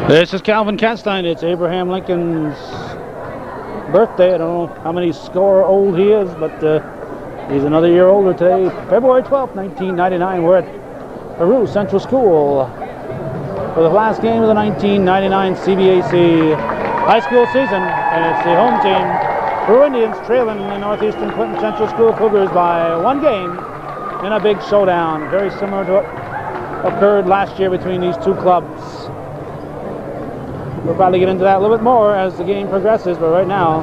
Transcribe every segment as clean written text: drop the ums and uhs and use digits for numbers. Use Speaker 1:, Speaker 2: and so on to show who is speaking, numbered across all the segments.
Speaker 1: This is Calvin Castine. It's Abraham Lincoln's birthday. I don't know how many score old he is, but he's another year older today. February 12th, 1999. We're at Peru Central School for the last game of the 1999 CBAC high school season, and it's the home team, Peru Indians, trailing the Northeastern Clinton Central School Cougars by one game in a big showdown, very similar to what occurred last year between these two clubs. We'll probably get into that a little bit more as the game progresses, but right now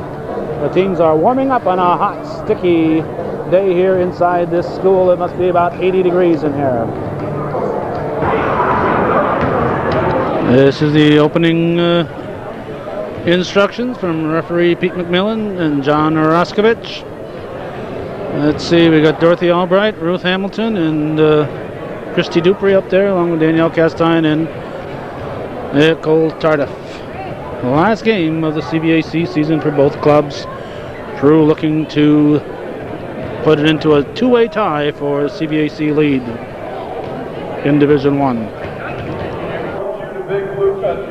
Speaker 1: the teams are warming up on a hot, sticky day here inside this school. It must be about 80 degrees in here. This is the opening instructions from referee Pete McMillan and John Roskovich. Let's see, we got Dorothy Albright, Ruth Hamilton, and Christy Dupree up there, along with Danielle Castine and Nicole Tardif. The last game of the CBAC season for both clubs. Peru looking to put it into a two-way tie for a CBAC lead in Division 1.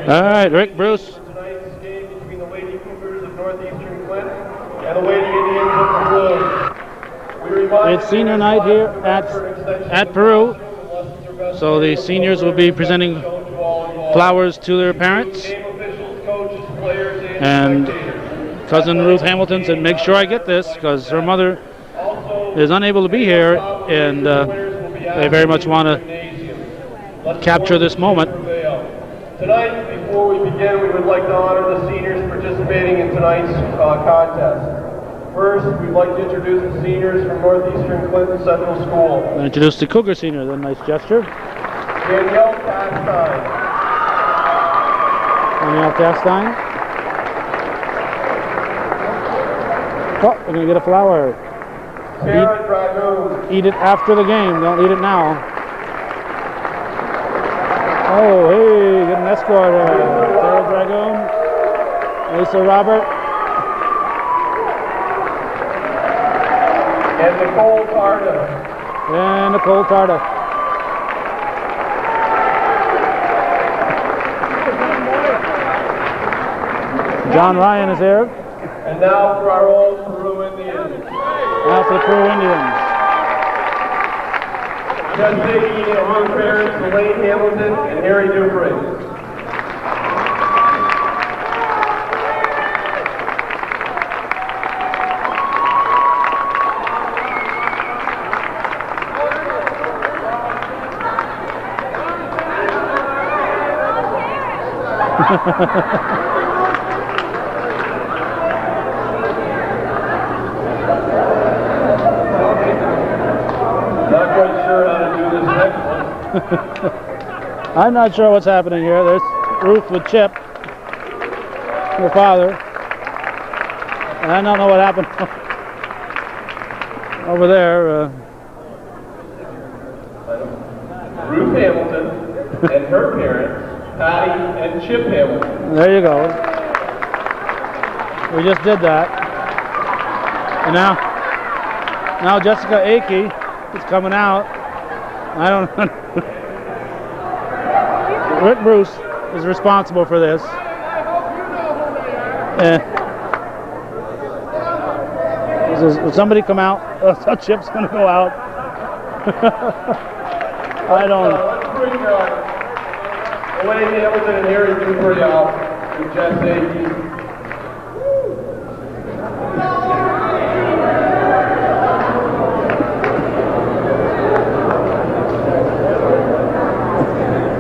Speaker 1: All right, Rick, Bruce.
Speaker 2: Tonight's game between the Lady Cougars of Northeastern Clinton and the Lady Indians of Peru.
Speaker 1: It's senior night here at Peru, so the seniors will be presenting flowers to their parents. And cousin Ruth Hamilton said, make sure I get this, because her mother is unable to be here, and they very much want to capture this moment.
Speaker 2: Tonight, before we begin, we would like to honor the seniors participating in tonight's contest. First, we'd like to introduce the seniors from Northeastern Clinton Central School.
Speaker 1: I'll introduce the Cougar senior, then nice gesture.
Speaker 2: Danielle Castine.
Speaker 1: Danielle Castine. Oh, we're going to get a flower.
Speaker 2: Sarah Dragoon.
Speaker 1: Eat it after the game, don't eat it now. Oh, hey, get an escort. Sarah Dragoon, Lisa Robert,
Speaker 2: and Nicole Tardif.
Speaker 1: And Nicole Tardif. John Ryan is here.
Speaker 2: And now for our old Peru Indians.
Speaker 1: Now for the Peru Indians.
Speaker 2: Just taking in her parents, Lady Hamilton and Harry Dupree. Not quite sure how to do this next one.
Speaker 1: I'm not sure what's happening here. There's Ruth with Chip, her father. And I don't know what happened over there.
Speaker 2: Ruth Hamilton and her parents, Patty and Chip Hamilton.
Speaker 1: There you go. We just did that. And now Jessica Akey is coming out. I don't know. Rick Bruce is responsible for this. Will somebody come out? Oh, Chip's going to go out. I don't know.
Speaker 2: Let's bring Lady Hamilton and Harry Dupree out with Jess Akey.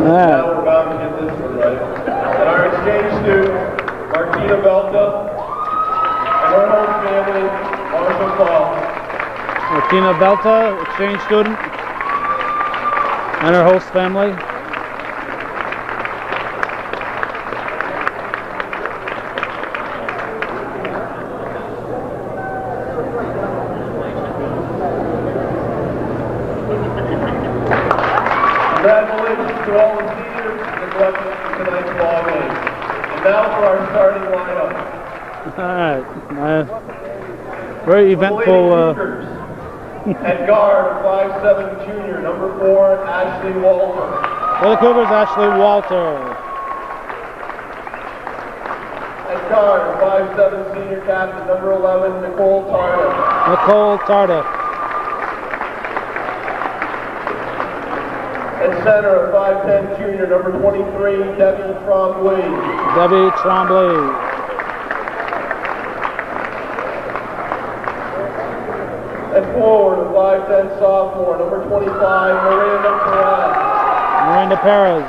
Speaker 2: Now we're bound to get this one right. And our exchange student, Martina Belta, and her whole family, Marshall Paul.
Speaker 1: Martina Belta, exchange student, and her host family.
Speaker 2: Congratulations to all the seniors that collected tonight's ball game. And now for our starting lineup.
Speaker 1: All right. Very eventful.
Speaker 2: At guard, 5'7" junior, number 4, Ashley Walter.
Speaker 1: For the Cougars, Ashley Walter.
Speaker 2: guard, 5'7" senior captain, number 11, Nicole Tarda.
Speaker 1: Nicole Tarda.
Speaker 2: At center, 5'10" junior, number 23, Debbie Tremblay.
Speaker 1: Debbie Tremblay.
Speaker 2: At forward, a 5'10" sophomore, number 25, Miranda Perez.
Speaker 1: Miranda Perez.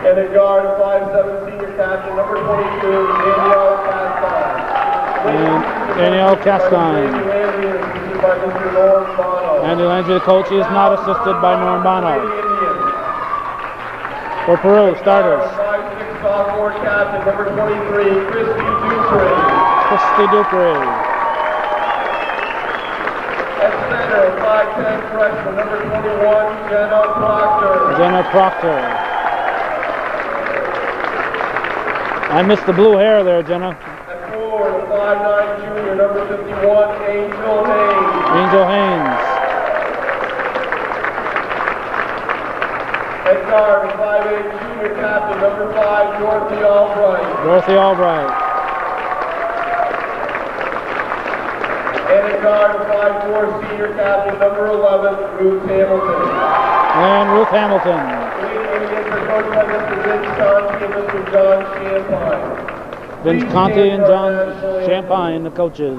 Speaker 2: And at guard, 5'7" senior captain, number 22, Danielle Castine.
Speaker 1: And Danielle Castine.
Speaker 2: By Mr. Norm Bono.
Speaker 1: Andy Landry, the coach, is not assisted by Norm Bono. For Peru, starters.
Speaker 2: 5'6" sophomore captain, number 23, Christy Dupree.
Speaker 1: Christy Dupree.
Speaker 2: At center, 5'10" freshman, number 21, Jenna Proctor.
Speaker 1: Jenna Proctor. I missed the blue hair there, Jenna.
Speaker 2: At forward, 5'9" junior, number 51, Angel Haynes.
Speaker 1: Angel Haynes.
Speaker 2: At guard, 5'8" junior captain, number 5, Dorothy Albright.
Speaker 1: Dorothy Albright.
Speaker 2: And at guard, 5'4" senior captain, number 11, Ruth Hamilton.
Speaker 1: And Ruth Hamilton.
Speaker 2: Indians are coached by Mr. Vince Conti and Mr. John Champagne.
Speaker 1: Vince Conti and John Champagne, the coaches.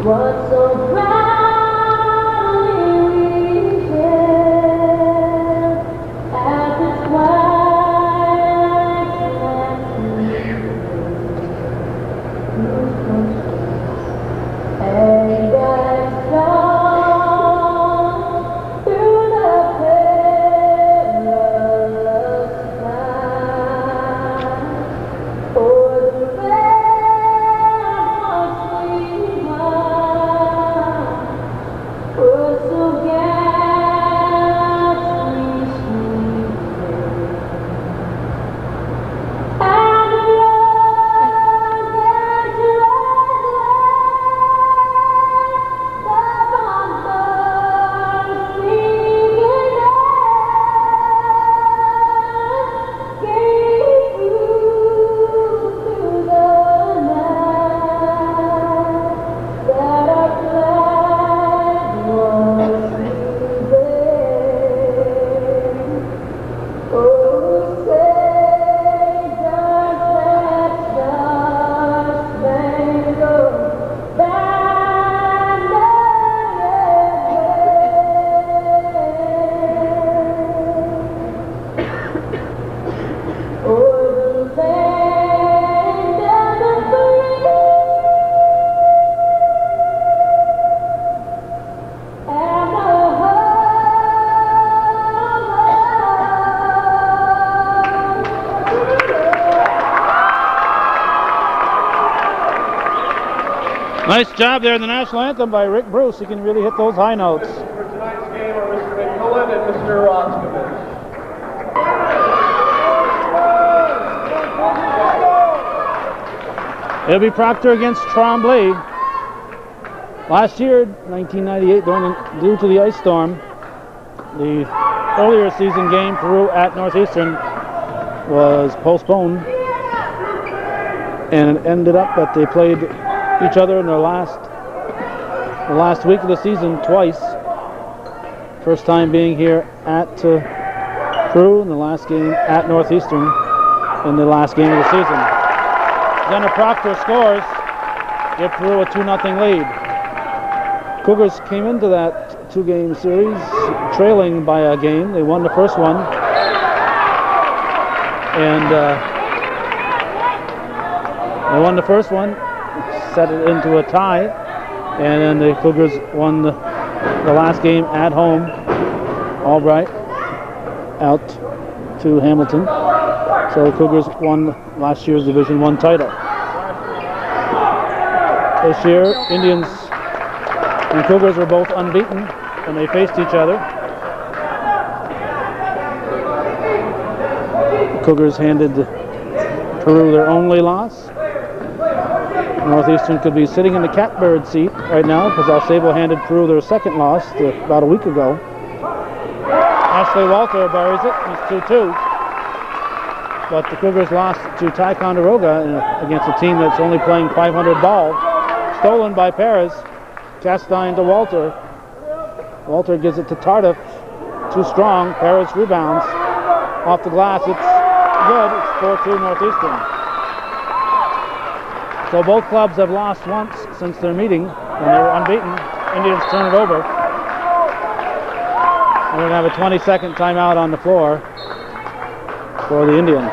Speaker 3: What's so proudly reaching at the twilight's and I saw through the perilous sky o'er the
Speaker 1: Nice job there in the national anthem by Rick Bruce. He can really hit those high notes.
Speaker 2: For tonight's game are Mr. McMillan and Mr. Roskovich.
Speaker 1: It'll be Proctor against Tremblay. Last year, 1998, due to the ice storm, the earlier season game, Peru at Northeastern, was postponed. And it ended up that they played each other in the last week of the season twice. First time being here at Peru, and the last game at Northeastern in the last game of the season. Jenna Proctor scores, give Peru a 2-0 lead. Cougars came into that two-game series trailing by a game. They won the first one, and they won the first one, set it into a tie, and then the Cougars won the last game at home. Albright out to Hamilton, so the Cougars won last year's Division I title. This year, Indians And Cougars were both unbeaten when they faced each other. The Cougars handed Peru their only loss. Northeastern could be sitting in the catbird seat right now because Alsabo handed Peru their second loss about a week ago. Ashley Walter buries it. He's 2-2. But the Cougars lost to Ticonderoga against a team that's only playing 500 ball. Stolen by Perez. Castine to Walter. Walter gives it to Tardif. Too strong. Perez rebounds. Off the glass. It's good. It's 4-2 Northeastern. So both clubs have lost once since their meeting when they were unbeaten. Indians turn it over. We're going to have a 20-second timeout on the floor for the Indians.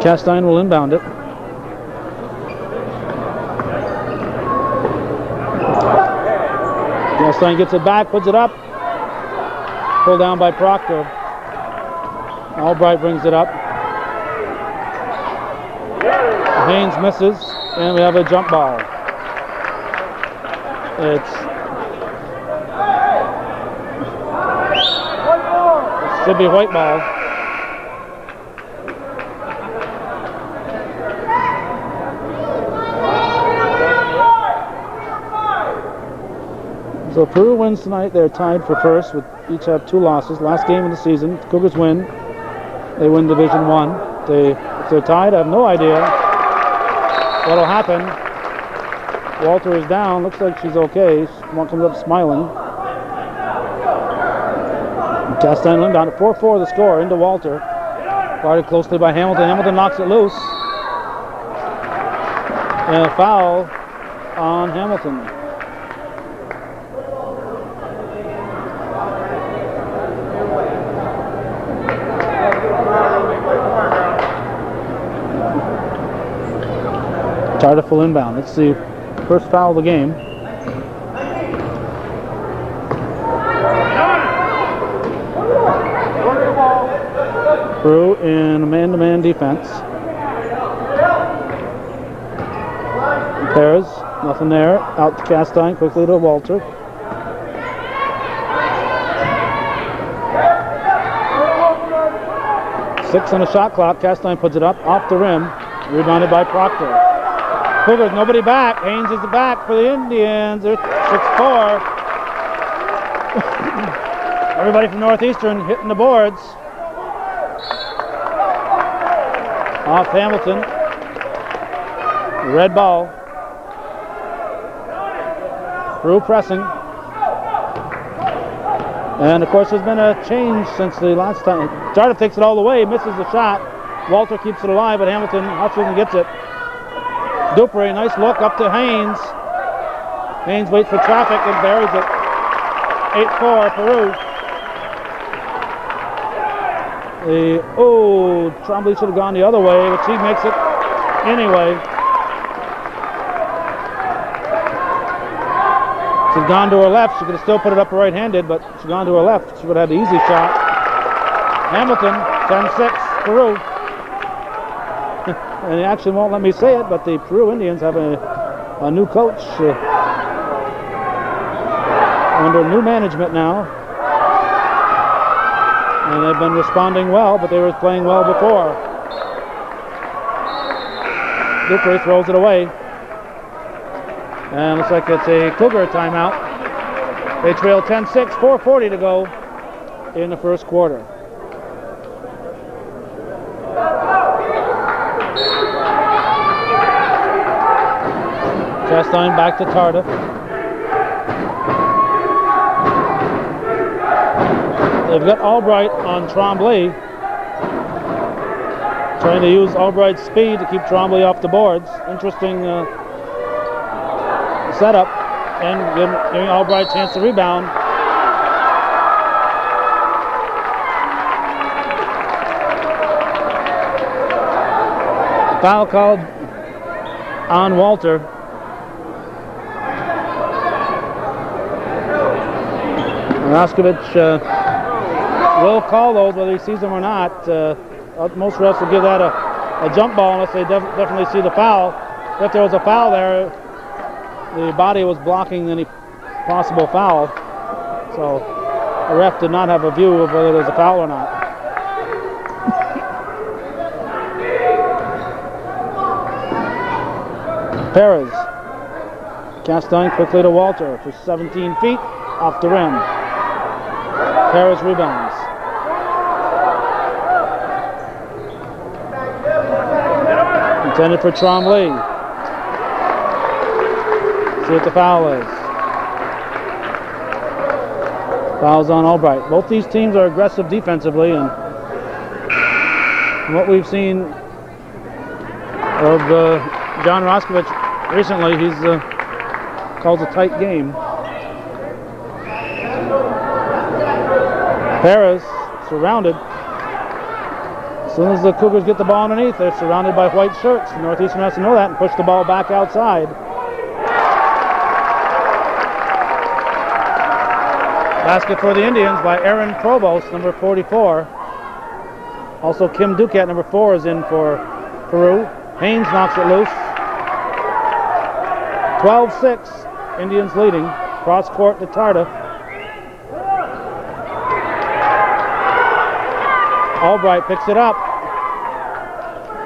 Speaker 1: Castine will inbound it. Castine gets it back, puts it up. Pulled down by Proctor. Albright brings it up. Haynes misses, and we have a jump ball. It should be white ball. So Peru wins tonight. They're tied for first, with each have 2 losses. Last game of the season. The Cougars win. They win Division 1. If they're tied, I have no idea what'll happen. Walter is down. Looks like she's okay. One comes up smiling. Castine inbound at 4-4 the score into Walter. Guarded closely by Hamilton. Hamilton knocks it loose. And a foul on Hamilton. Tardif will inbound. It's the first foul of the game. Peru in man-to-man defense. Perez, nothing there. Out to Castine, quickly to Walter. Six on the shot clock. Castine puts it up off the rim. Rebounded by Proctor. Cougars, nobody back. Haynes is the back for the Indians. They're 6-4. Everybody from Northeastern hitting the boards. Off Hamilton. Red ball. Peru pressing. And of course there's been a change since the last time. Tardif takes it all the way, misses the shot. Walter keeps it alive, but Hamilton Hutchinson gets it. Dupree, nice look up to Haynes. Haynes waits for traffic and buries it. 8-4 Peru. Trombley should have gone the other way, but she makes it anyway. She's gone to her left. She could have still put it up right-handed, but she's gone to her left. She would have had the easy shot. Hamilton, 10-6 Peru. And he actually won't let me say it, but the Peru Indians have a new coach under new management now. And they've been responding well, but they were playing well before. Dupree throws it away. And looks like it's a Cougar timeout. They trail 10-6, 4:40 to go in the first quarter. Castine back to Tardif. They've got Albright on Trombley. Trying to use Albright's speed to keep Trombley off the boards. Interesting setup. And giving Albright a chance to rebound. Foul called on Walter. Raskovich will call those whether he sees them or not. most refs will give that a jump ball unless they definitely see the foul. If there was a foul there, the body was blocking any possible foul. So the ref did not have a view of whether there was a foul or not. Perez. Castine quickly to Walter for 17 feet off the rim. Perez rebounds. Intended for Trombley. See what the foul is. Foul's on Albright. Both these teams are aggressive defensively, and what we've seen of John Roskovich recently, he's calls a tight game. Perez surrounded. As soon as the Cougars get the ball underneath, they're surrounded by white shirts. Northeastern has to know that and push the ball back outside. Basket for the Indians by Aaron Provost, number 44. Also Kim Duquette, number 4, is in for Peru. Haynes knocks it loose. 12-6, Indians leading. Cross court to Tarda. Albright picks it up.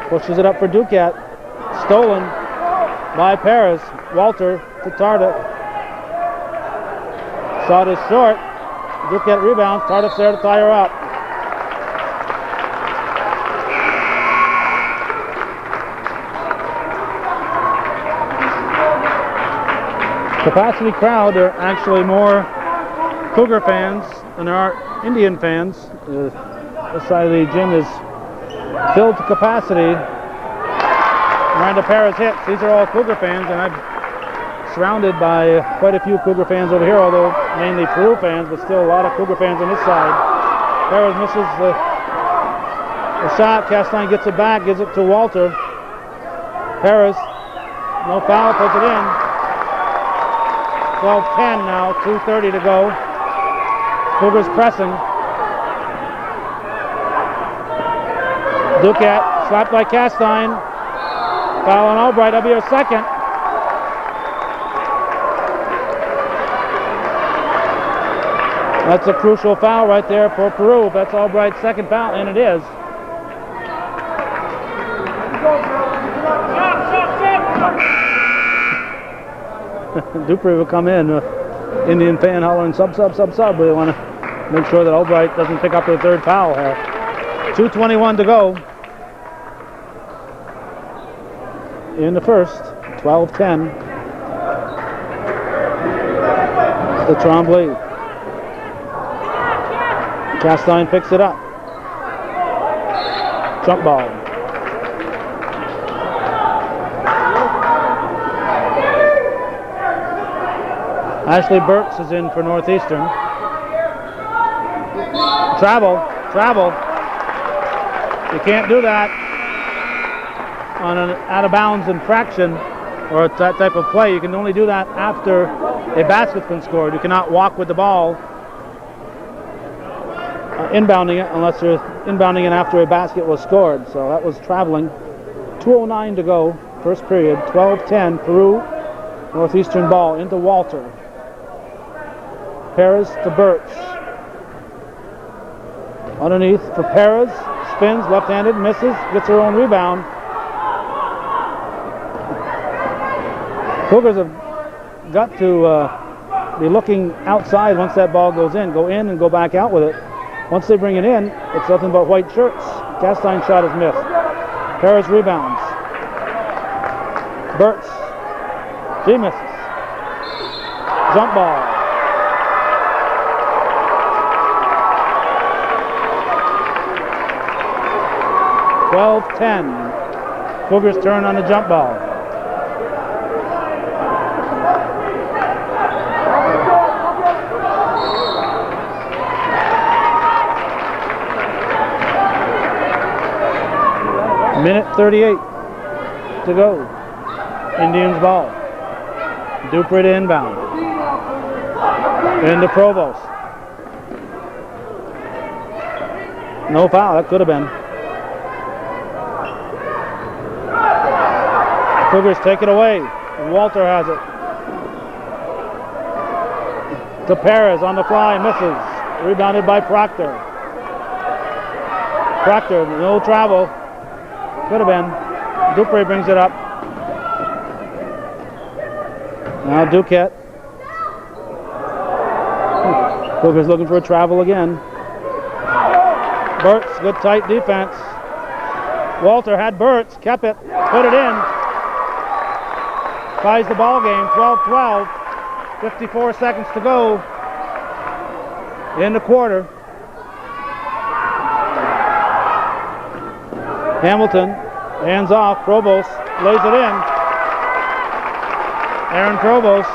Speaker 1: Pushes it up for Duquette. Stolen by Perez. Walter to Tarda. Shot is short. Duquette rebounds. Tardiff's there to tie her up. Capacity crowd. There are actually more Cougar fans than there are Indian fans. This side of the gym is filled to capacity. Miranda Perez hits. These are all Cougar fans, and I'm surrounded by quite a few Cougar fans over here, although mainly Peru fans, but still a lot of Cougar fans on this side. Perez misses the shot. Castine gets it back, gives it to Walter. Perez, no foul, puts it in. 12-10 now, 2:30 to go. Cougars pressing. Duquette, slapped by Castine. Foul on Albright, that'll be her second. That's a crucial foul right there for Peru. That's Albright's second foul, and it is. Dupree will come in. Indian fan hollering sub. We want to make sure that Albright doesn't pick up her third foul here. 2:21 to go in the first. 12-10. The Trombley. Castine picks it up. Jump ball. Ashley Burks is in for Northeastern. Travel. You can't do that on an out-of-bounds infraction or that type of play. You can only do that after a basket's been scored. You cannot walk with the ball inbounding it unless you're inbounding it after a basket was scored. So that was traveling. 2:09 to go, first period. 12-10, Peru. Northeastern ball into Walter. Perez to Birch. Underneath for Perez. Spins, left-handed, misses, gets her own rebound. Cougars have got to be looking outside once that ball goes in. Go in and go back out with it. Once they bring it in, it's nothing but white shirts. Castine's shot is missed. Perez rebounds. Burtz. She misses. Jump ball. (12-10). Cougars turn on the jump ball. Minute 38 to go. Indians ball. Dupree to inbound. Into Provost. No foul, that could have been. Cougars take it away. And Walter has it. To Perez on the fly, misses. Rebounded by Proctor. Proctor, no travel. Could have been. Dupree brings it up. Now Duquette. Cougars looking for a travel again. Burt's, good tight defense. Walter had Burt's, kept it, put it in. Ties the ball game, 12-12. 54 seconds to go in the quarter. Hamilton, hands off, Provost lays it in. Aaron Provost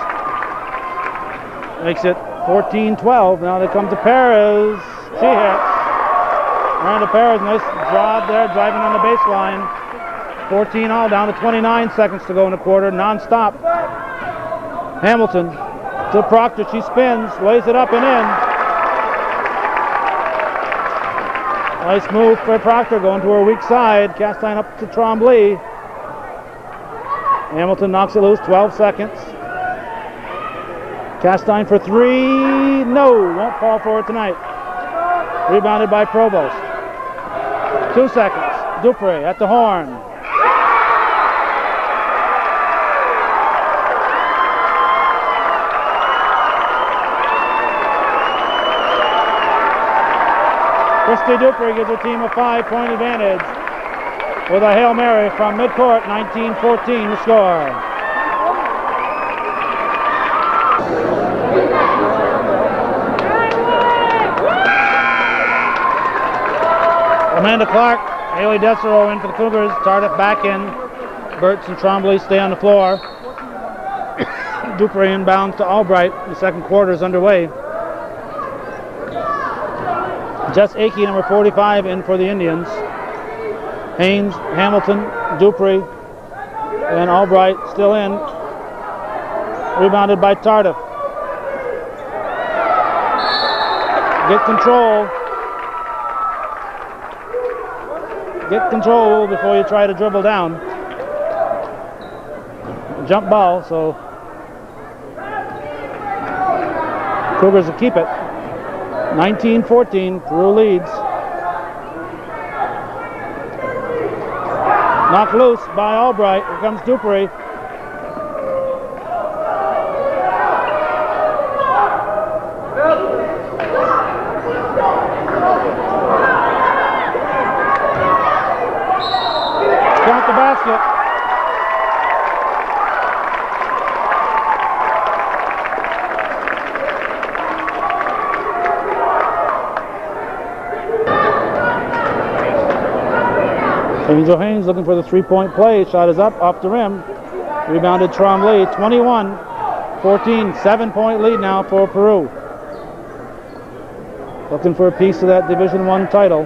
Speaker 1: makes it 14-12. Now they come to Perez. She hits. Miranda Perez, nice job there, driving on the baseline. 14 all, down to 29 seconds to go in the quarter, non-stop. Hamilton to Proctor, she spins, lays it up and in. Nice move for Proctor, going to her weak side. Castine up to Tremblay. Hamilton knocks it loose, 12 seconds. Castine for three, no, won't fall for it tonight. Rebounded by Provost. 2 seconds, Dupree at the horn. Christy Dupree gives her team a 5-point advantage with a Hail Mary from midcourt, 19-14 to score. Amanda Clark, Haley Desero in for the Cougars, Tardif back in. Burtz and Tremblay stay on the floor. Dupree inbounds to Albright. The second quarter is underway. Jess Akey, number 45, in for the Indians. Haynes, Hamilton, Dupree, and Albright still in. Rebounded by Tardif. Get control. Get control before you try to dribble down. Jump ball, so Cougars will keep it. 19-14, Peru leads. Knocked loose by Albright. Here comes Dupree. Count the basket. Angel Haynes looking for the three-point play. Shot is up, off the rim. Rebounded Tremblay, 21-14. 7-point lead now for Peru. Looking for a piece of that Division I title.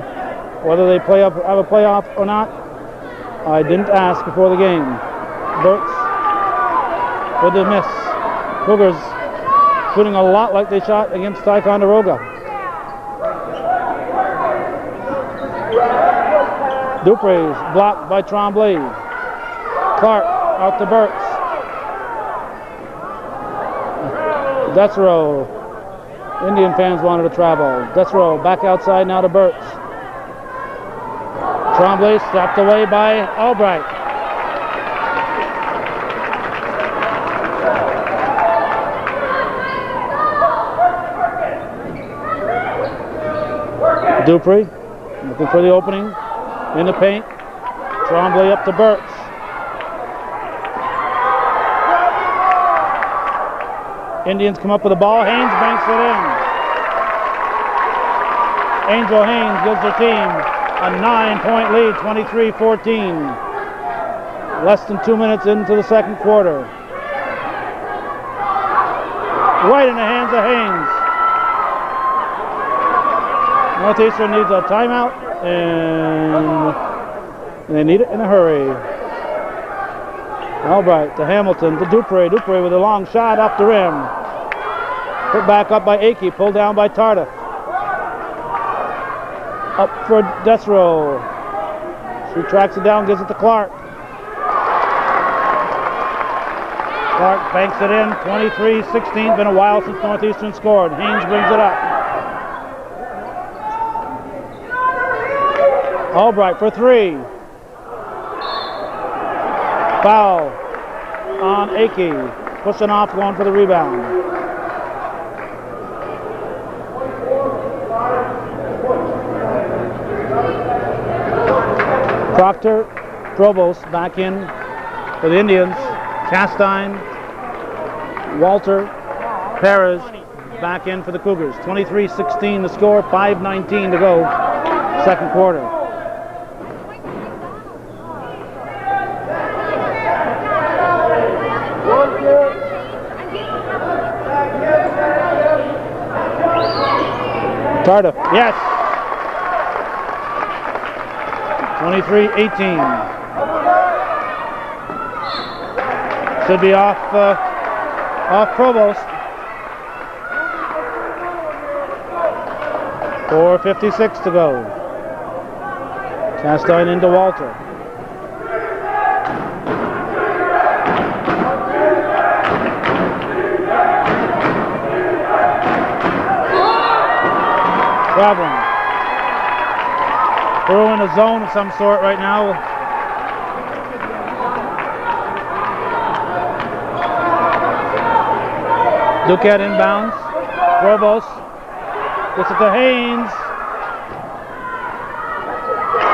Speaker 1: Whether they have a playoff or not, I didn't ask before the game. Burtz with the miss. Cougars shooting a lot like they shot against Ticonderoga. Dupree's blocked by Tremblay. Clark out to Burtz. Desero. Indian fans wanted to travel. Desero back outside now to Burtz. Tremblay stopped away by Albright. Dupree looking for the opening. In the paint, Tremblay up to Burtz. Indians come up with the ball. Haynes banks it in. Angel Haynes gives the team a 9-point lead, 23-14. Less than 2 minutes into the second quarter. Right in the hands of Haynes. Northeastern needs a timeout, and they need it in a hurry. Albright to Hamilton to Dupree. Dupree with a long shot off the rim. Put back up by Akey, pulled down by Tardif. Up for Desero. She tracks it down, gives it to Clark. Clark banks it in, 23-16. Been a while since Northeastern scored. Haynes brings it up. Albright for three. Foul on Akey. Pushing off, going for the rebound. Proctor, Provost back in for the Indians. Castine, Walter, Perez back in for the Cougars. 23-16 the score, 5:19 to go, second quarter. Tardif, yes. 23-18. Should be off Provost. 4:56 to go. Castine into Walter. Traveling. Peru in a zone of some sort right now. Duquette inbounds. Provost gets it to Haynes.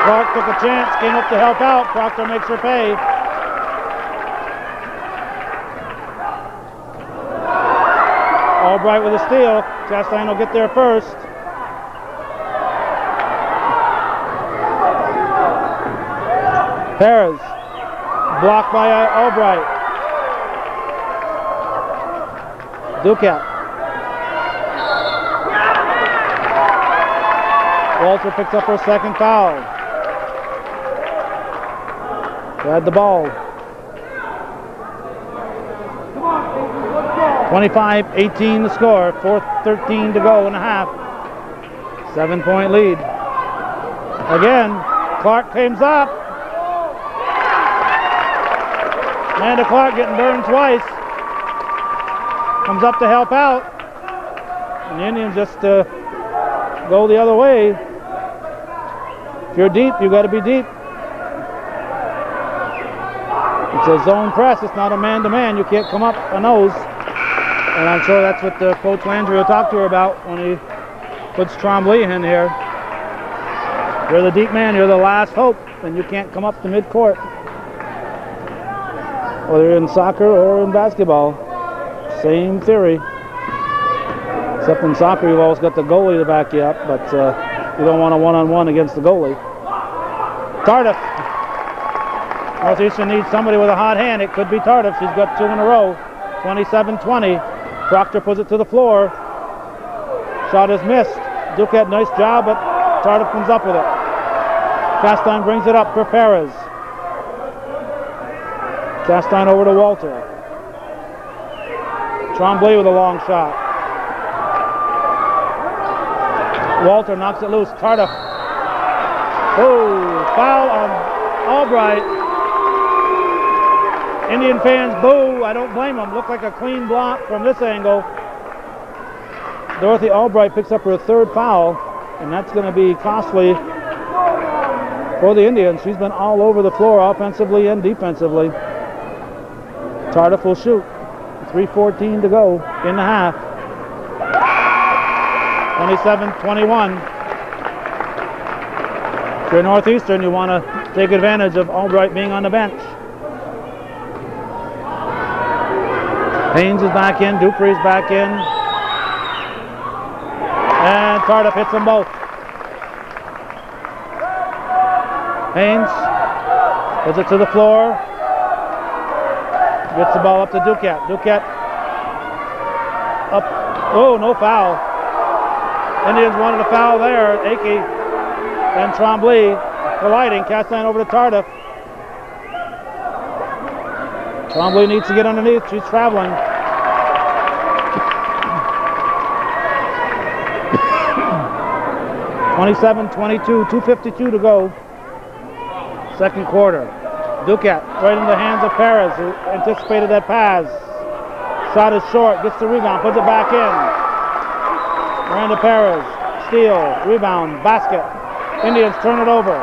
Speaker 1: Clark took a chance, came up to help out. Proctor makes her pay. Albright with a steal. Chastain will get there first. Perez blocked by Albright. Duquette. Walter picks up her second foul. Had the ball. 25-18 the score. 4:13 to go in a half. 7-point lead. Again, Clark comes up. Amanda Clark getting burned twice. Comes up to help out. And the Indians just go the other way. If you're deep, you got to be deep. It's a zone press. It's not a man-to-man. You can't come up a nose. And I'm sure that's what Coach Landry will talk to her about when he puts Trombley in here. You're the deep man. You're the last hope. And you can't come up to midcourt. Whether in soccer or in basketball. Same theory. Except in soccer, you've always got the goalie to back you up, but you don't want a one-on-one against the goalie. Tardif. Northeastern needs somebody with a hot hand. It could be Tardif. She's got two in a row. 27-20. Proctor puts it to the floor. Shot is missed. Duquette, nice job, but Tardif comes up with it. Castine brings it up for Perez. Castine over to Walter. Trombley with a long shot. Walter knocks it loose. Tardif. Oh, foul on Albright. Indian fans boo. I don't blame them. Looked like a clean block from this angle. Dorothy Albright picks up her third foul, and that's going to be costly for the Indians. She's been all over the floor offensively and defensively. Tardif will shoot. 3:14 to go in the half. 27-21. If you're Northeastern, you want to take advantage of Albright being on the bench. Haynes is back in. Dupree's back in. And Tardif hits them both. Haynes puts it to the floor. Gets the ball up to Duquette. Duquette up. Oh, no foul. Indians wanted a foul there. Akey and Trombley colliding. Castine over to Tardif. Trombley needs to get underneath. She's traveling. (27-22). 2:52 to go. Second quarter. Duquette right in the hands of Perez, who anticipated that pass. Shot is short, gets the rebound, puts it back in. Miranda Perez, steal, rebound, basket. Indians turn it over.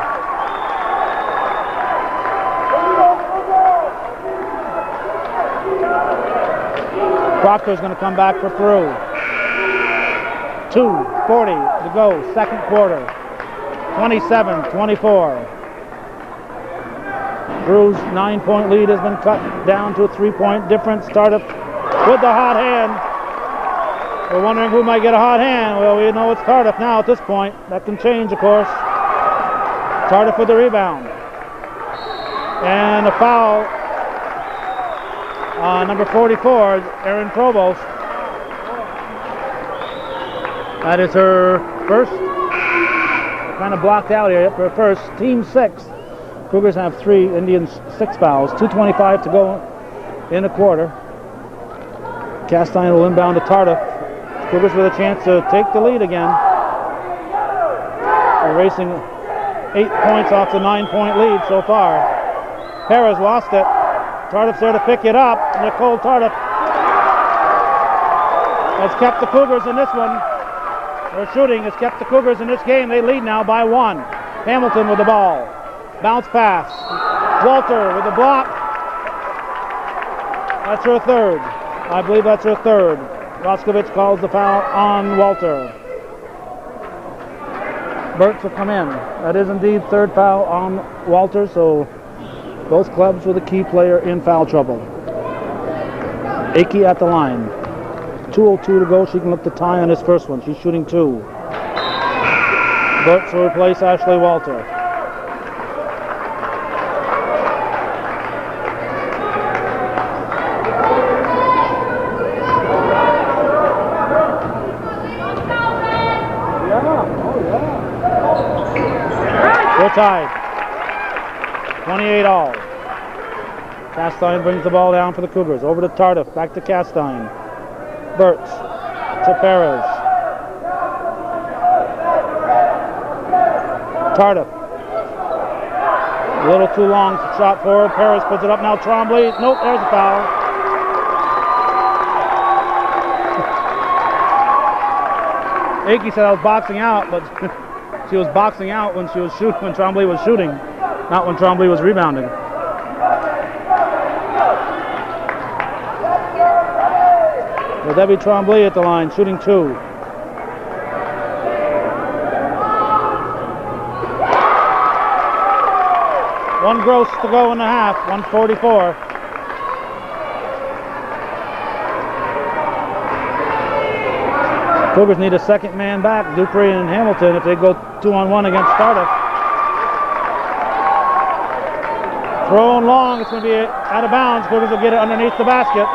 Speaker 1: Proctor's going to come back for Peru. 2:40 to go, second quarter. 27-24. Peru's 9-point lead has been cut down to a 3-point difference. Tardif with the hot hand. We're wondering who might get a hot hand. Well, we know it's Tardif now at this point. That can change, of course. Tardif with the rebound. And a foul. Number 44, Erin Provost. That is her first. Kind of blocked out here for her first. Team 6. Cougars have 3, Indians 6 fouls. 2:25 to go in a quarter. Castine will inbound to Tardif. Cougars with a chance to take the lead again. They're racing 8 points off the 9-point lead so far. Perez lost it. Tardif's there to pick it up. Nicole Tardif has kept the Cougars in this one. Her shooting has kept the Cougars in this game. They lead now by 1. Hamilton with the ball. Bounce pass. Walter with the block. That's her third. I believe that's her third. Roskovich calls the foul on Walter. Burks will come in. That is indeed third foul on Walter, so both clubs with a key player in foul trouble. Akey at the line. 2:02 to go. She can look to tie on his first one. She's shooting 2. Burks will replace Ashley Walter. We're tied. 28 all. Castine brings the ball down for the Cougars. Over to Tardif. Back to Castine. Burks to Perez. Tardif. A little too long shot forward. Perez puts it up now. Trombley. Nope, there's a foul. Akey said I was boxing out, but she was boxing out when she was shooting, when Trombley was shooting, not when Trombley was rebounding. Well, Debbie Trombley at the line, shooting 2. One gross to go in the half, 1:44. Cougars need a second man back, Dupree and Hamilton, if they go 2-on-1 against Tardif. Thrown long, it's going to be out of bounds. Cougars will get it underneath the basket.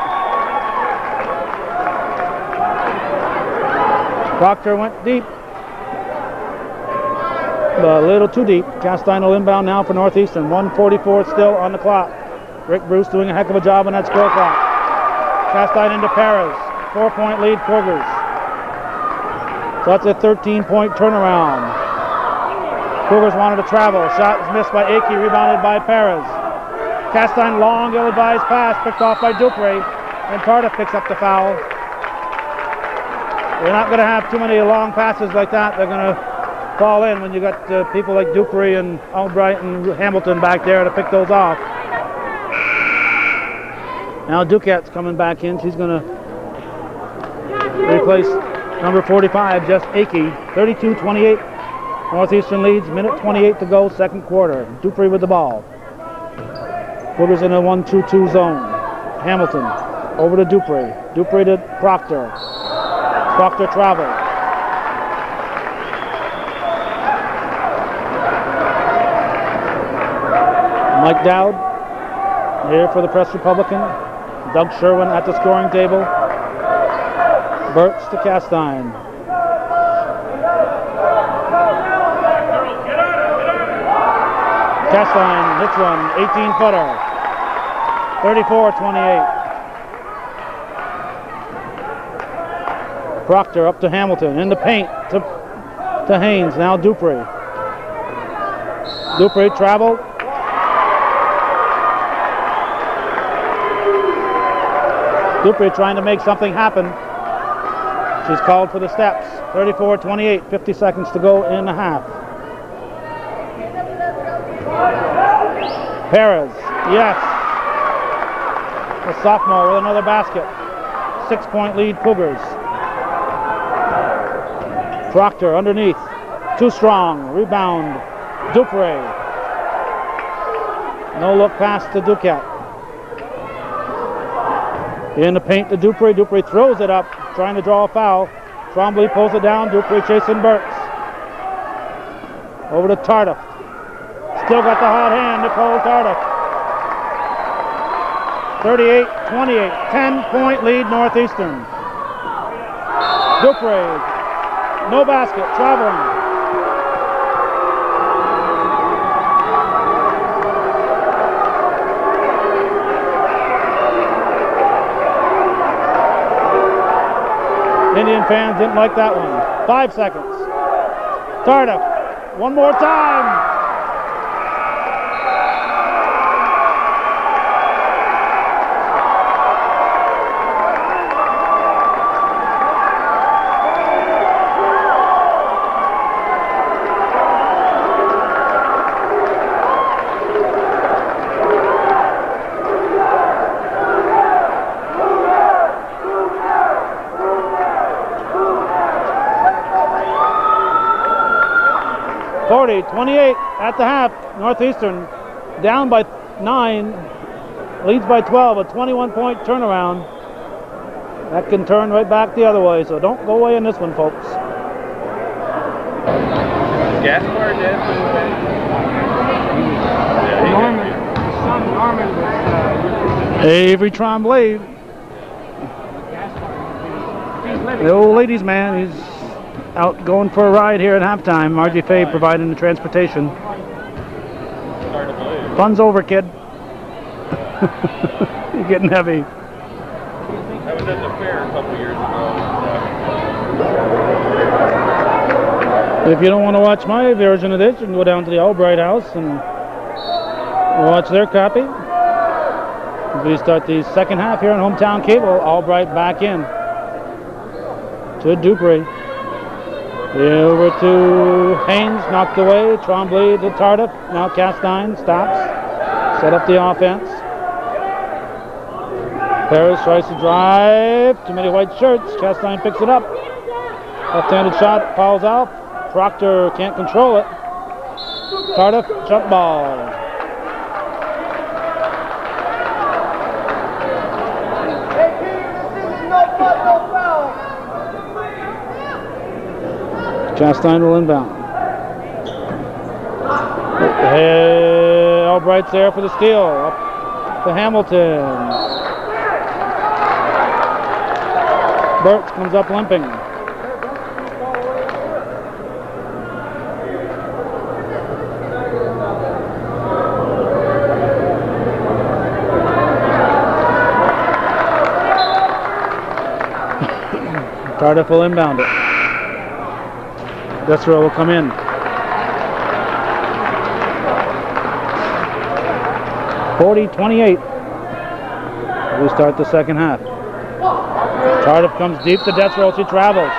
Speaker 1: Proctor went deep, but a little too deep. Castine will inbound now for Northeastern. 1:44 still on the clock. Rick Bruce doing a heck of a job on that score clock. Castine into Perez. 4-point lead, Cougars. So that's a 13-point turnaround. Cougars wanted to travel. Shot was missed by Akey, rebounded by Perez. Castine long, ill-advised pass, picked off by Dupree, and Tardif picks up the foul. We're not going to have too many long passes like that. They're going to fall in when you got people like Dupree and Albright and Hamilton back there to pick those off. Now Duquette's coming back in. She's going to replace number 45, Jess Akey. 32-28. Northeastern leads. Minute 28 to go, second quarter. Dupree with the ball. Cougars in a 1-2-2 zone. Hamilton over to Dupree. Dupree to Proctor. Proctor travel. Mike Dowd here for the Press Republican. Doug Sherwin at the scoring table. Burks to Castine. Castine hits one, 18-footer. 34-28. Proctor up to Hamilton, in the paint to Haynes, now Dupree. Dupree travel. A Dupree trying to make something happen. She's called for the steps. 34-28, 50 seconds to go in the half. Perez, yes. The sophomore with another basket. 6-point lead, Cougars. Proctor underneath. Too strong. Rebound. Dupree. No look pass to Duquette. In the paint to Dupree. Dupree throws it up, trying to draw a foul. Trombley pulls it down. Dupree chasing Burks. Over to Tardif. Still got the hot hand, Nicole Tardif. 38-28, 10-point lead Northeastern. Dupree, no basket, traveling. Indian fans didn't like that one. 5 seconds. Tardif, one more time. Forty, 28 at the half. Northeastern down by 9, leads by 12, a 21-point turnaround. That can turn right back the other way, so don't go away in this one, folks.
Speaker 2: Gaspar did.
Speaker 4: Norman, his son Norman was
Speaker 1: Avery Tremblay, the old ladies' man, he's out going for a ride here at halftime. Margie Fay providing the transportation. Fun's over, kid. You're getting heavy.
Speaker 2: I was at the fair a couple years ago.
Speaker 1: If you don't want to watch my version of this, you can go down to the Albright house and watch their copy. As we start the second half here on Hometown Cable, Albright back in to Dupree. Over to Haynes, knocked away. Tremblay to Tardif. Now Castine stops. Set up the offense. Perez tries to drive. Too many white shirts. Castine picks it up. Left-handed shot, fouls out. Proctor can't control it. Tardif, jump ball. Castine will inbound. Albright's there for the steal. Up to Hamilton. Burks comes up limping. Tardif will inbound it. Desro will come in. (40-28). We start the second half. Tardif comes deep to Desro. She travels.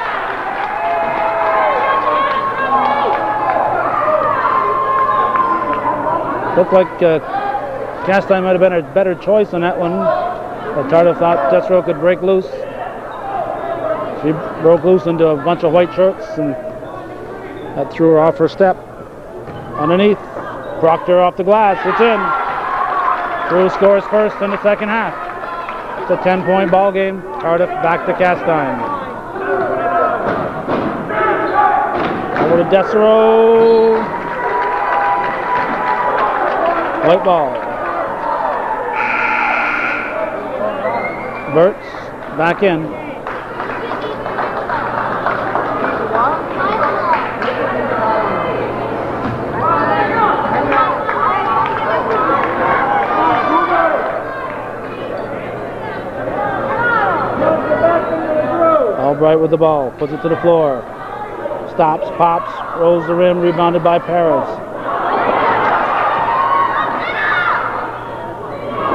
Speaker 1: Looked like Castine might have been a better choice on that one. But Tardif thought Desro could break loose. She broke loose into a bunch of white shirts and that threw her off her step. Underneath, Proctor off the glass. It's in. Peru scores first in the second half. It's a 10-point ball game. Tardif back to Castine. Over to Desero. White ball. Burks back in. Albright with the ball, puts it to the floor. Stops, pops, rolls the rim, rebounded by Perez.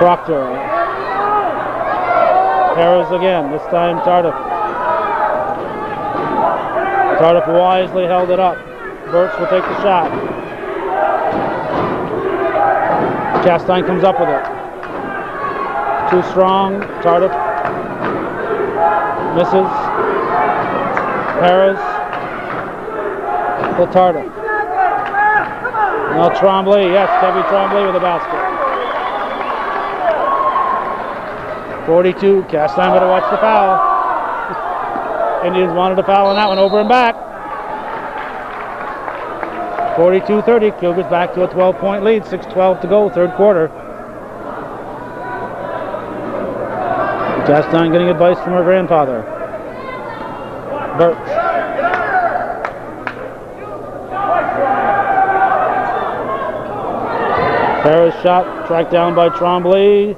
Speaker 1: Proctor. Harris again, this time Tardif. Tardif wisely held it up. Burtz will take the shot. Castine comes up with it. Too strong. Tardif misses. Harris. The Tardif. Now Tremblay. Yes, Kevin Tremblay with a basket. 42. Castine better watch the foul. Indians wanted a foul on that one, over and back. 42-30. Cougars back to a 12-point lead. 6:12 to go, third quarter. Castine getting advice from her grandfather. Burtz. Harris shot, tracked down by Tremblay.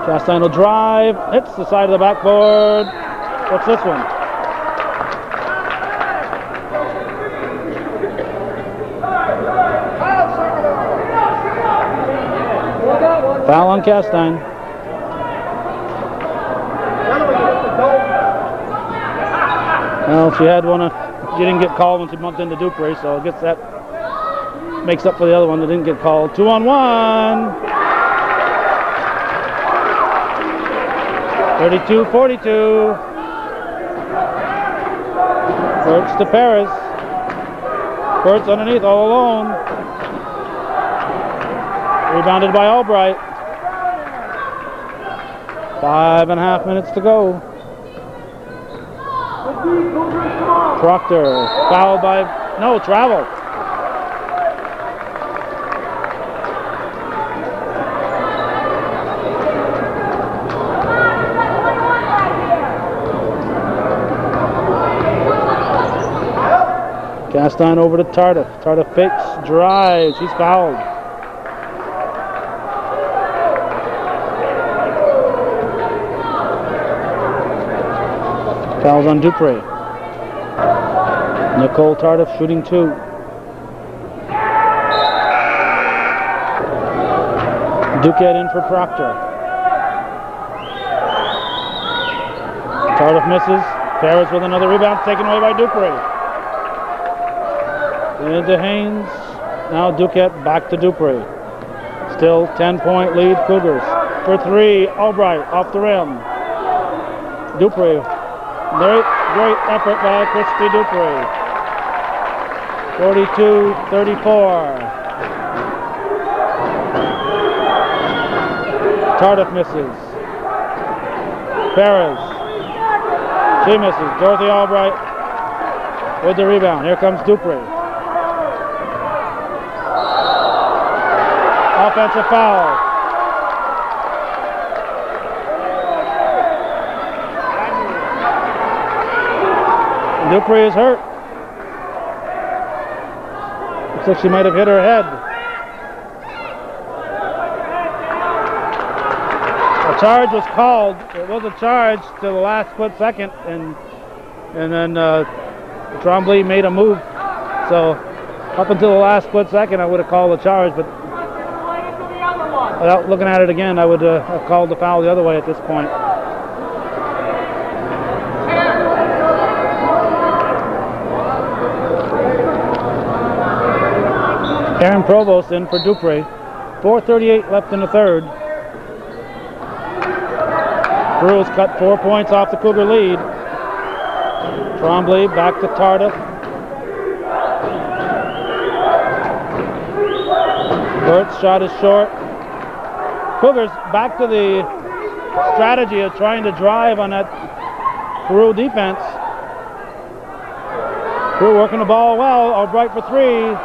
Speaker 1: Castine will drive, hits the side of the backboard. What's this one? Foul on Castine. Well, she had one. She didn't get called when she bumped into Dupree, so I guess that makes up for the other one that didn't get called. 2-on-1. 32-42. Burtz to Paris. Burtz underneath, all alone. Rebounded by Albright. 5.5 minutes to go. Proctor, fouled by, no, travel. Castine over to Tardif. Tardif fakes, drives, she's fouled. Fouls on Dupree. Nicole Tardif shooting 2. Duquette in for Proctor. Tardif misses. Ferris with another rebound, taken away by Dupree. Into Haynes. Now Duquette back to Dupree. Still 10-point lead Cougars. For 3, Albright off the rim. Dupree. Great effort by Christy Dupree. 42-34. Tardif misses. Perez. She misses. Dorothy Albright with the rebound. Here comes Dupree. Offensive foul. Dupree is hurt. Looks like she might have hit her head. A charge was called. It was a charge to the last split second, and then Tremblay made a move. So up until the last split second, I would have called the charge, but without looking at it again, I would have called the foul the other way at this point. Aaron Provost in for Dupree. 4:38 left in the third. Peru's cut 4 points off the Cougar lead. Tremblay back to Tardif. Burt's shot is short. Cougars back to the strategy of trying to drive on that Peru defense. Peru working the ball well. Albright for 3.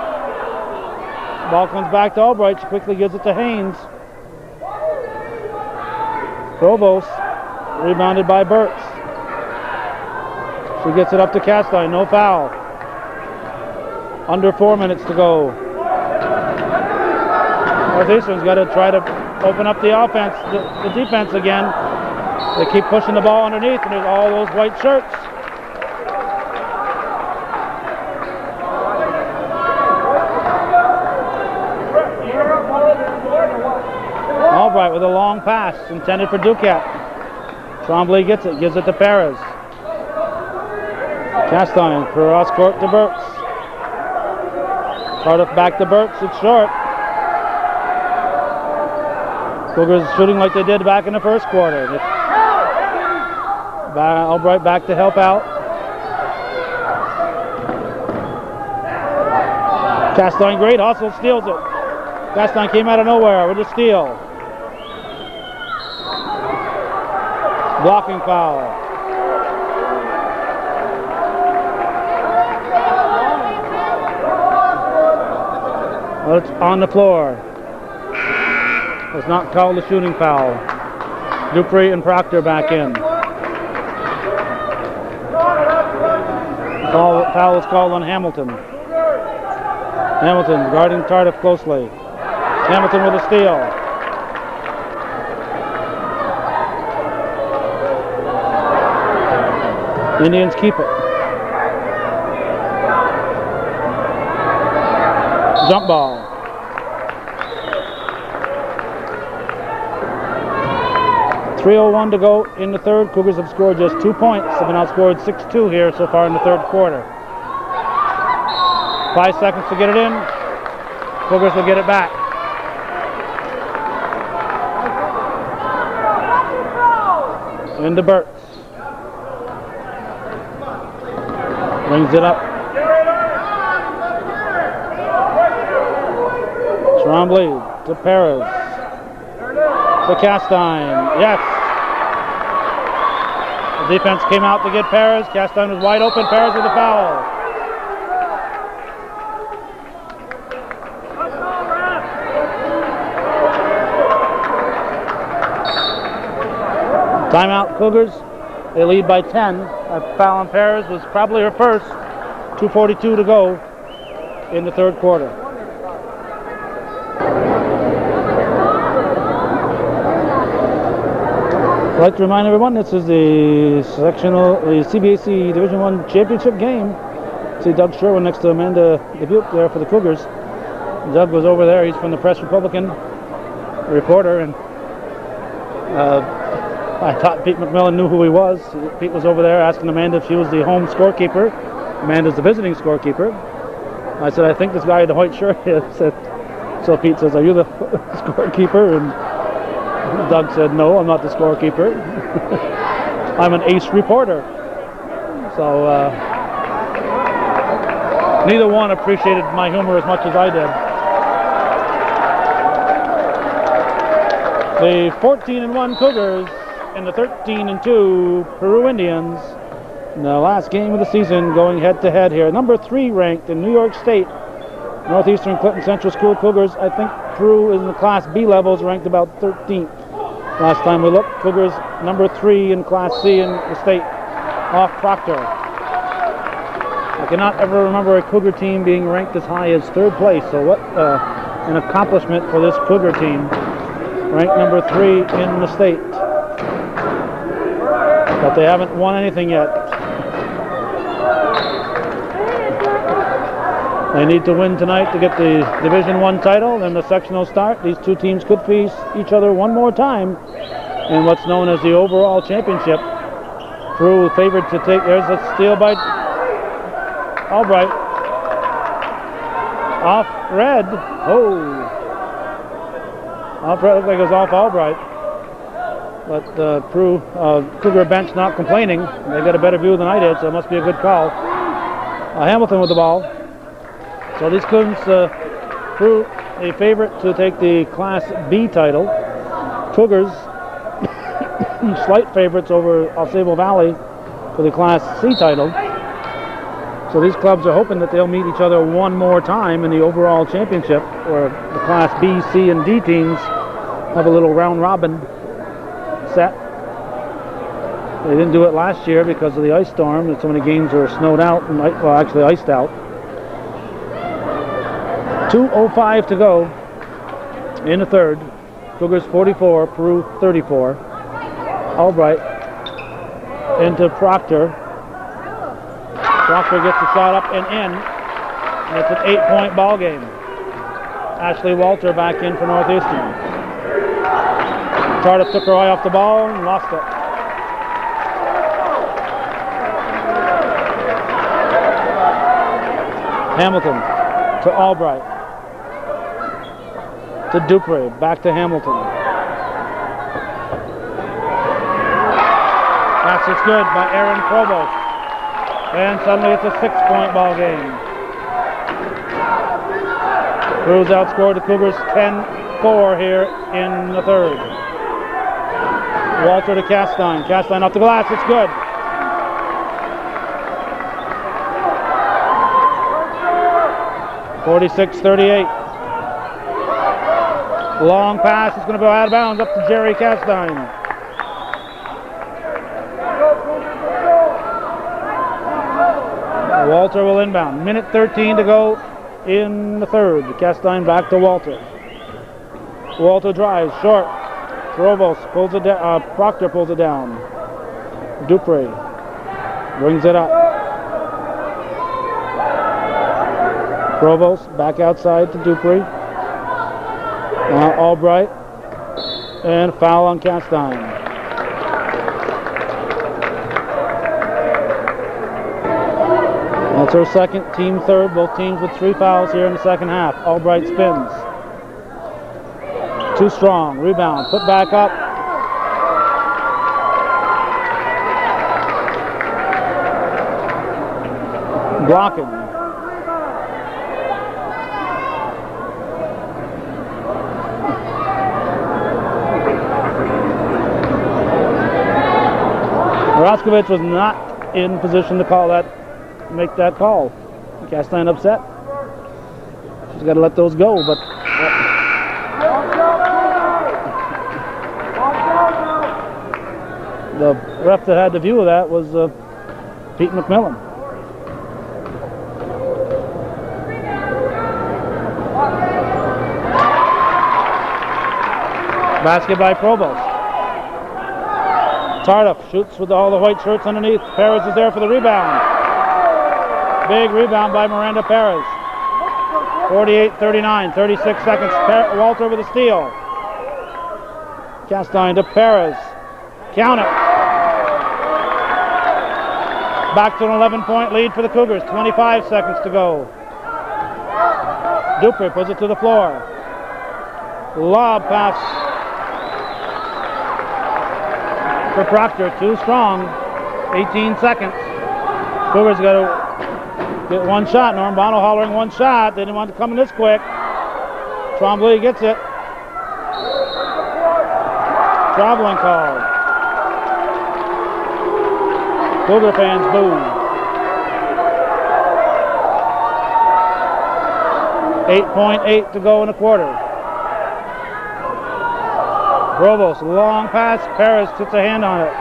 Speaker 1: Ball comes back to Albright. She quickly gives it to Haynes. Provost rebounded by Burtz. She gets it up to Castine. No foul. Under 4 minutes to go. Northeastern's got to try to open up the offense, the defense again. They keep pushing the ball underneath, and there's all those white shirts. Albright with a long pass intended for Duquette. Trombley gets it, gives it to Perez. Castine, cross court to Burtz. Cardiff back to Burtz, it's short. Cougars shooting like they did back in the first quarter. Albright back to help out. Castine great, Hustle steals it. Castine came out of nowhere with a steal. Blocking foul. Well, it's on the floor. It's not called a shooting foul. Dupree and Proctor back in. Foul is called on Hamilton. Hamilton guarding Tardif closely. Hamilton with a steal. Indians keep it. Jump ball. .301 to go in the third. Cougars have scored just 2 points. Have been outscored 6-2 here so far in the third quarter. 5 seconds to get it in. Cougars will get it back. Into Burtz. Brings it up. Trombley to Perez. To Castine. Yes. The defense came out to get Perez. Castine was wide open. Perez with a foul. Timeout, Cougars. They lead by 10. A foul on Perez was probably her first. 2:42 to go in the third quarter. I'd like to remind everyone this is the CBAC Division I championship game. See Doug Sherwin next to Amanda Dubuque there for the Cougars. Doug was over there. He's from the Press Republican, reporter, and I thought Pete McMillan knew who he was. Pete was over there asking Amanda if she was the home scorekeeper. Amanda's the visiting scorekeeper. I said, I think this guy in the white shirt is. So Pete says, are you the scorekeeper? And Doug said, no, I'm not the scorekeeper. I'm an ace reporter. So neither one appreciated my humor as much as I did. The 14-1 Cougars and the 13-2 Peru Indians in the last game of the season going head-to-head here. Number 3 ranked in New York State, Northeastern Clinton Central School Cougars. I think Peru in the Class B levels ranked about 13th. Last time we looked, Cougars number 3 in Class C in the state, off Proctor. I cannot ever remember a Cougar team being ranked as high as 3rd place, so what an accomplishment for this Cougar team. Ranked number 3 in the state. But they haven't won anything yet. They need to win tonight to get the Division I title, then the sectional start. These two teams could face each other one more time in what's known as the overall championship. Peru favored to take, there's a steal by Albright. Off Red. Oh. Off Red, looks like it was off Albright. But Peru, Cougar bench not complaining. They got a better view than I did, so it must be a good call. Hamilton with the ball. So these Cougars, Peru, a favorite to take the Class B title. Cougars, slight favorites over Osable Valley for the Class C title. So these clubs are hoping that they'll meet each other one more time in the overall championship, where the Class B, C, and D teams have a little round robin set. They didn't do it last year because of the ice storm, and so many games were snowed out, and well, actually iced out. 2:05 to go in the third. Cougars 44, Peru 34. Albright into Proctor. Proctor gets the shot up and in. And it's an 8-point ball game. Ashley Walter back in for Northeastern. Tardif took her eye off the ball and lost it. Hamilton to Albright. To Dupre, back to Hamilton. Pass is good by Aaron Provost. And suddenly it's a 6-point ball game. Peru's outscored the Cougars 10-4 here in the third. Walter to Castine. Castine off the glass, it's good. (46-38). Long pass, it's going to go out of bounds up to Jerry Castine. Walter will inbound. Minute 13 to go in the third. Castine back to Walter. Walter drives short. Provost pulls it down. Proctor pulls it down. Dupre brings it up. Provost back outside to Dupre. Now Albright. And foul on Castine. That's her second, team third. Both teams with 3 fouls here in the second half. Albright spins. Too strong. Rebound. Put back up. Blocking. Roskovich was not in position to make that call. Castine upset. She's got to let those go, but the ref that had the view of that was Pete McMillan. Basket by Provost. Tardif shoots with all the white shirts underneath. Perez is there for the rebound. Big rebound by Miranda Perez. 48-39, 36 seconds. Walter with a steal. Castine to Perez. Count it. Back to an 11-point lead for the Cougars. 25 seconds to go. Dupre puts it to the floor. Lob pass for Proctor. Too strong. 18 seconds. Cougars got to get one shot. Norm Bono hollering one shot. They didn't want to come in this quick. Trombley gets it. Traveling call. Cougar fans boo. 8.8 to go in the quarter. Provost, long pass. Perez puts a hand on it.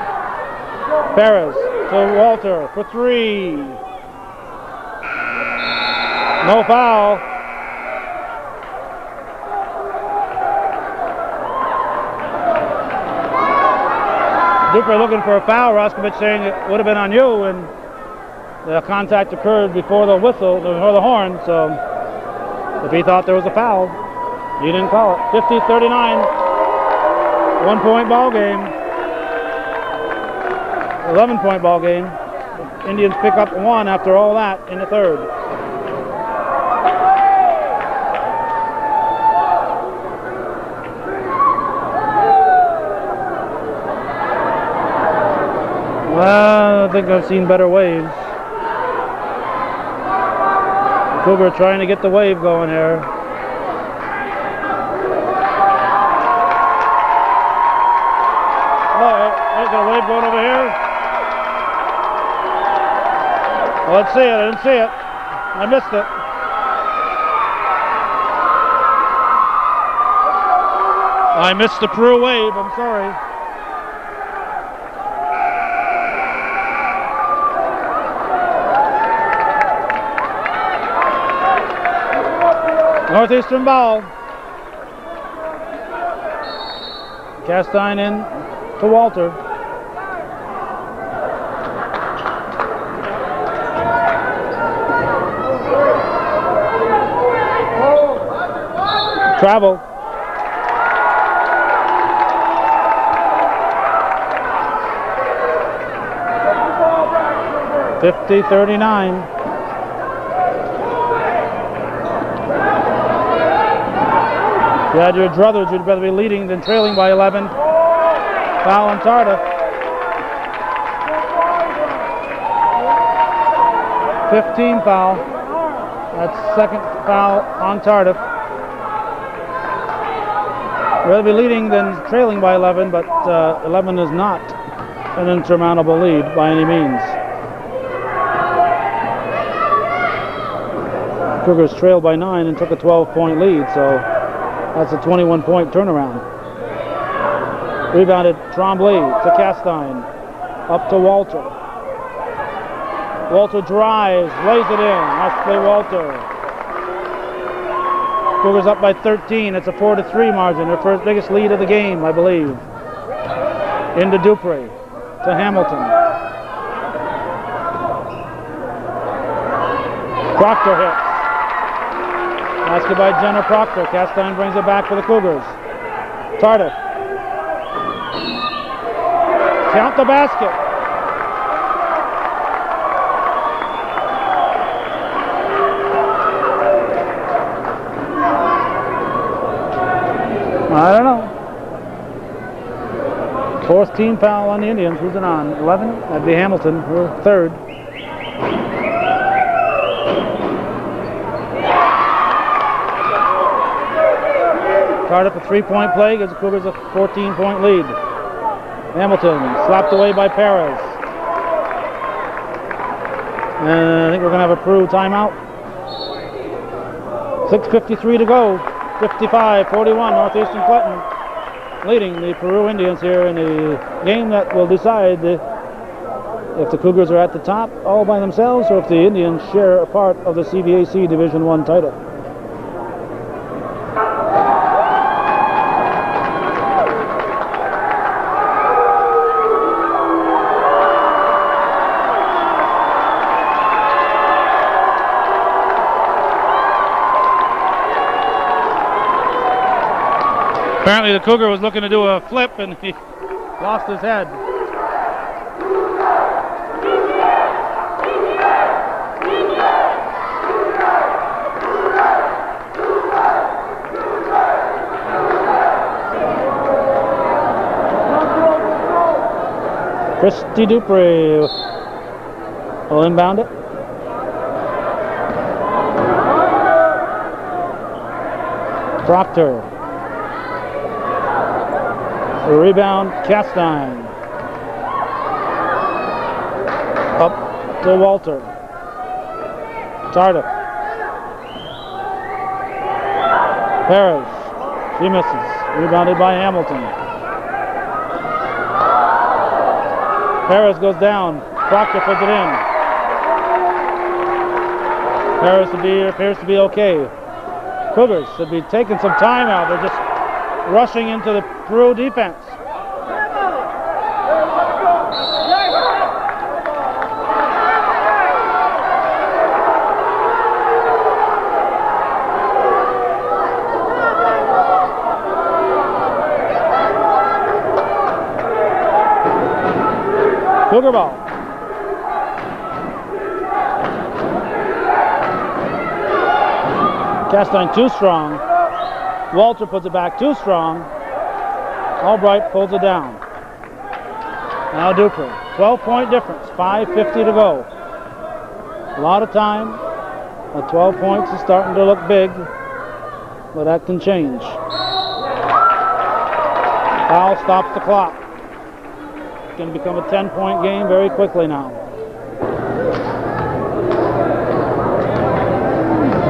Speaker 1: Perez to Walter for 3. No foul. Dupre looking for a foul. Roskovich saying it would have been on you, and the contact occurred before the whistle, before the horn, so if he thought there was a foul, he didn't call it. 50-39, 1-point ball game. 11-point ball game. Indians pick up 1 after all that in the third. Well, I think I've seen better waves. Cougar trying to get the wave going here. Oh, there's a wave going over here. Well, let's see it. I didn't see it. I missed it. I missed the Peru wave. I'm sorry. Northeastern ball. Castine in to Walter. Travel. (50-39). If you had your druthers, you'd better be leading than trailing by 11. Foul on Tardif. 15 foul. That's second foul on Tardif. You'd rather be leading than trailing by 11, but 11 is not an insurmountable lead by any means. Cougars trailed by 9 and took a 12-point lead, so that's a 21-point turnaround. Rebounded Tremblay to Castine, up to Walter. Walter drives, lays it in. Ashley Walter. Cougars up by 13. It's a 4-3 margin. Their first biggest lead of the game, I believe. Into Dupree to Hamilton. Proctor hits. Basket by Jenna Proctor. Castine brings it back for the Cougars. Tardif. Count the basket. I don't know. Fourth team foul on the Indians. Who's it on? 11? That'd be Hamilton. We're third. Tardif a 3-point play gives the Cougars a 14-point lead. Hamilton slapped away by Perez. And I think we're going to have a Peru timeout. 6:53 to go. 55-41, Northeastern Clinton leading the Peru Indians here in a game that will decide if the Cougars are at the top all by themselves or if the Indians share a part of the CVAC Division I title. Apparently the Cougar was looking to do a flip and he lost his head. Christy Dupree will inbound it. Proctor. The rebound, Castine. Up to Walter. Tardif. Perez. She misses. Rebounded by Hamilton. Perez goes down. Proctor puts it in. Perez appears to be okay. Cougars should be taking some time out. They're just rushing into the Peru defense. Cougar ball. Castine too strong. Walter puts it back too strong. Albright pulls it down. Now Dupree. 12-point difference. 5:50 to go. A lot of time. 12 points is starting to look big, but that can change. Foul stops the clock. It's going to become a 10-point game very quickly now.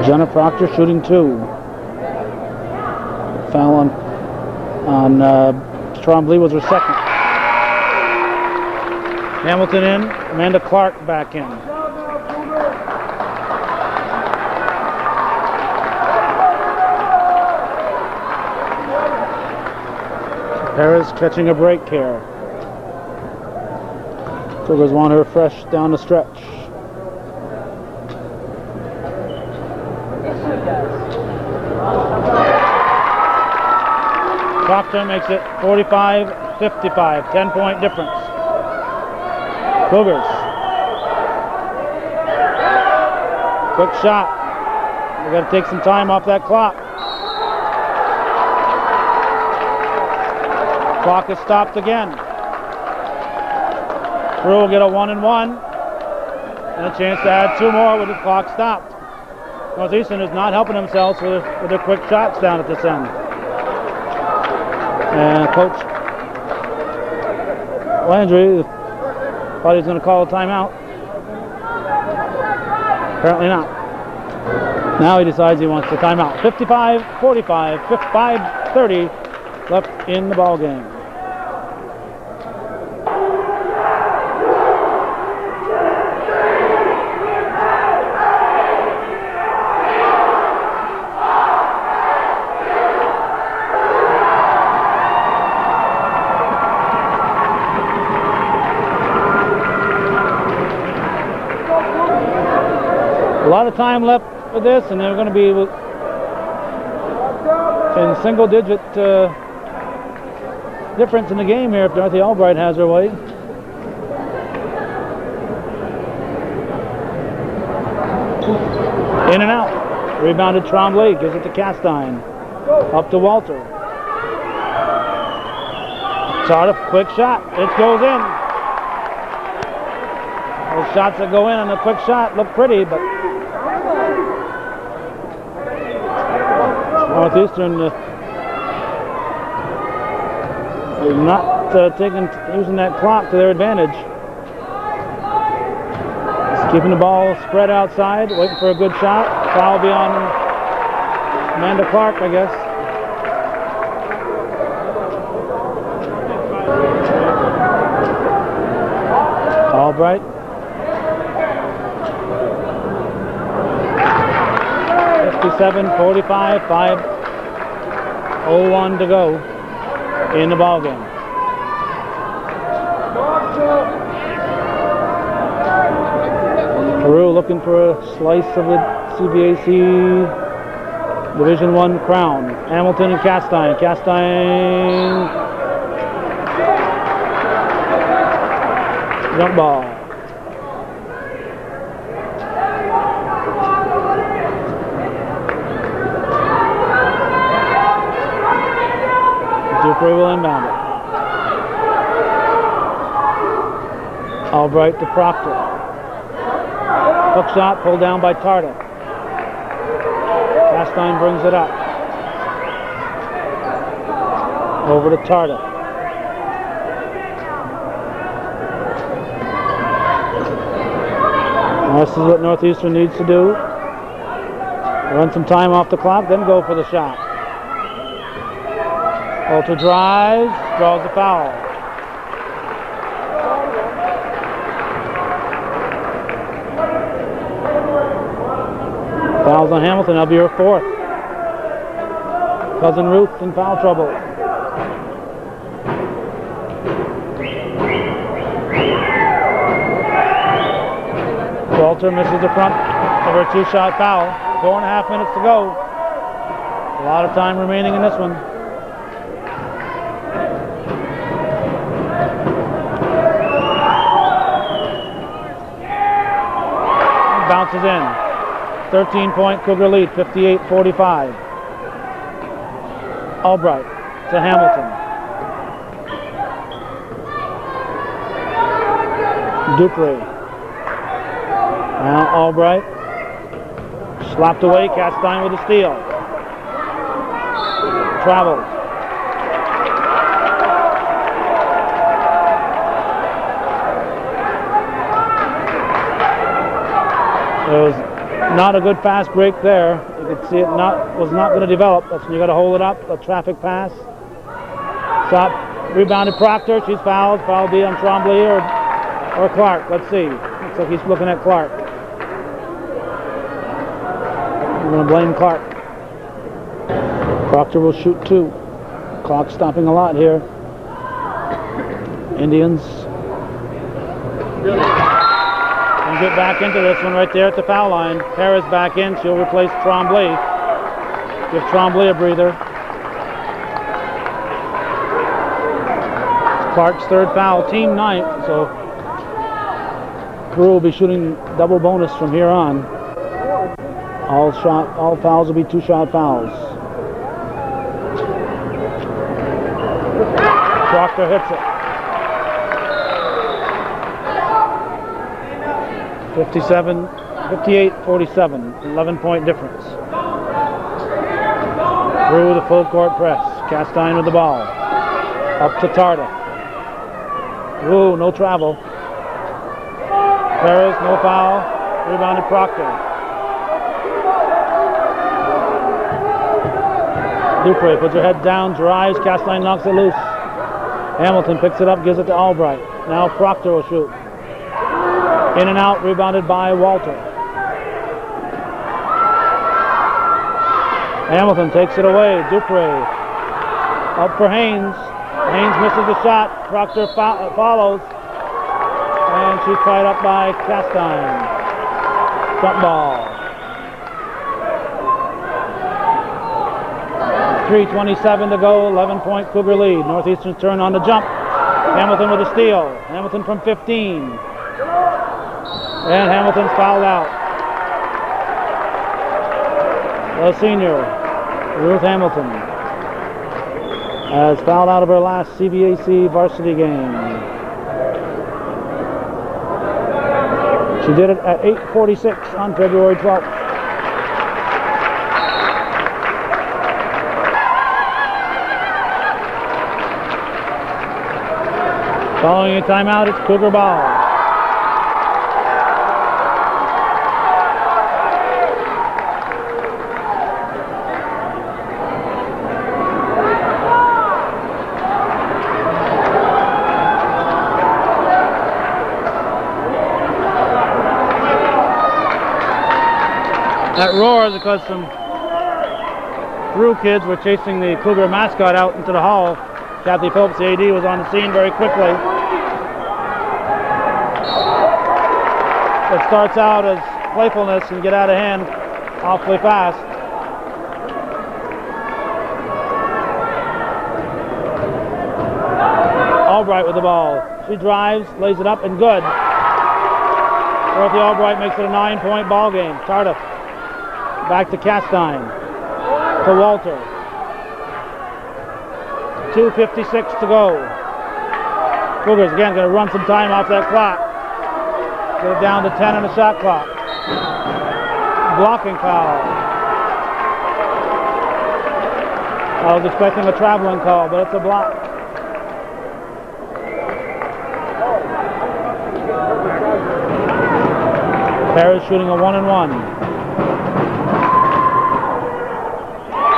Speaker 1: Jenna Proctor shooting 2. Foul on Tremblay was her second. Hamilton in, Amanda Clark back in. Perez catching a break here. Cougars want her fresh down the stretch. Proctor makes it 45-55, 10-point difference. Cougars. Quick shot. We've got to take some time off that clock. Clock is stopped again. Peru will get a 1-and-1 and a chance to add 2 more with the clock stopped. Northeastern is not helping themselves with their quick shots down at this end. And Coach Landry thought he was going to call a timeout. Apparently not. Now he decides he wants the timeout. 55-45, 5:30 left in the ball game. A lot of time left for this, and they're going to be in single-digit difference in the game here if Dorothy Albright has her way. In and out. Rebounded Tremblay, gives it to Castine. Up to Walter. Tardif, quick shot. It goes in. Those shots that go in on the quick shot look pretty, but Northeastern is not using that clock to their advantage. Just keeping the ball spread outside, waiting for a good shot. Foul will be on Amanda Clark, I guess. Albright. 57-45, 5:01 to go in the ball game. Peru looking for a slice of the CBAC Division I crown. Hamilton and Castine. Castine. Jump ball. Dupree will inbound it. Albright to Proctor. Hook shot pulled down by Tardif. Castine brings it up. Over to Tardif. This is what Northeastern needs to do. Run some time off the clock, then go for the shot. Walter drives, draws the foul. Fouls on Hamilton, that'll be her 4th. Cousin Ruth in foul trouble. Walter misses the front of her 2-shot foul. 4.5 minutes to go. A lot of time remaining in this one. Bounces in. 13-point Cougar lead, 58-45. Albright to Hamilton. Dupree. Now Albright. Slapped away, Castine with a steal. Travels. It was not a good fast break there. You could see it was not going to develop. That's when you got to hold it up. A traffic pass. Stop. Rebounded Proctor. She's fouled. Foul be on Tremblay or Clark. Let's see. Looks like he's looking at Clark. I'm going to blame Clark. Proctor will shoot 2. Clock stopping a lot here. Indians. And get back into this one right there at the foul line. Harris back in. She'll replace Tremblay. Give Tremblay a breather. Clark's 3rd foul, team 9th, so Peru will be shooting double bonus from here on. All fouls will be 2-shot fouls. Proctor hits it. 58-47, 11-point difference. Through the full court press. Castine with the ball. Up to Tarda. Ooh, no travel. Perez, no foul. Rebounded Proctor. Dupre puts her head down, drives. Castine knocks it loose. Hamilton picks it up, gives it to Albright. Now Proctor will shoot. In and out, rebounded by Walter. Hamilton takes it away. Dupre up for Haynes. Haynes misses the shot. Proctor follows. And she's tied up by Castine. Jump ball. 3:27 to go, 11-point Cougar lead. Northeastern's turn on the jump. Hamilton with a steal. Hamilton from 15. And Hamilton's fouled out. The senior, Ruth Hamilton, has fouled out of her last CVAC varsity game. She did it at 8:46 on February 12th. Following a timeout, it's Cougar ball. That roar is because some Peru kids were chasing the Cougar mascot out into the hall. Kathy Phillips, the AD, was on the scene very quickly. It starts out as playfulness and get out of hand awfully fast. Albright with the ball. She drives, lays it up, and good. Dorothy Albright makes it a 9-point ball game. Tarda back to Castine. To Walter. 2:56 to go. Cougars again going to run some time off that clock. Get it down to 10 on the shot clock. Blocking foul. I was expecting a traveling call, but it's a block. Paris shooting a 1-and-1.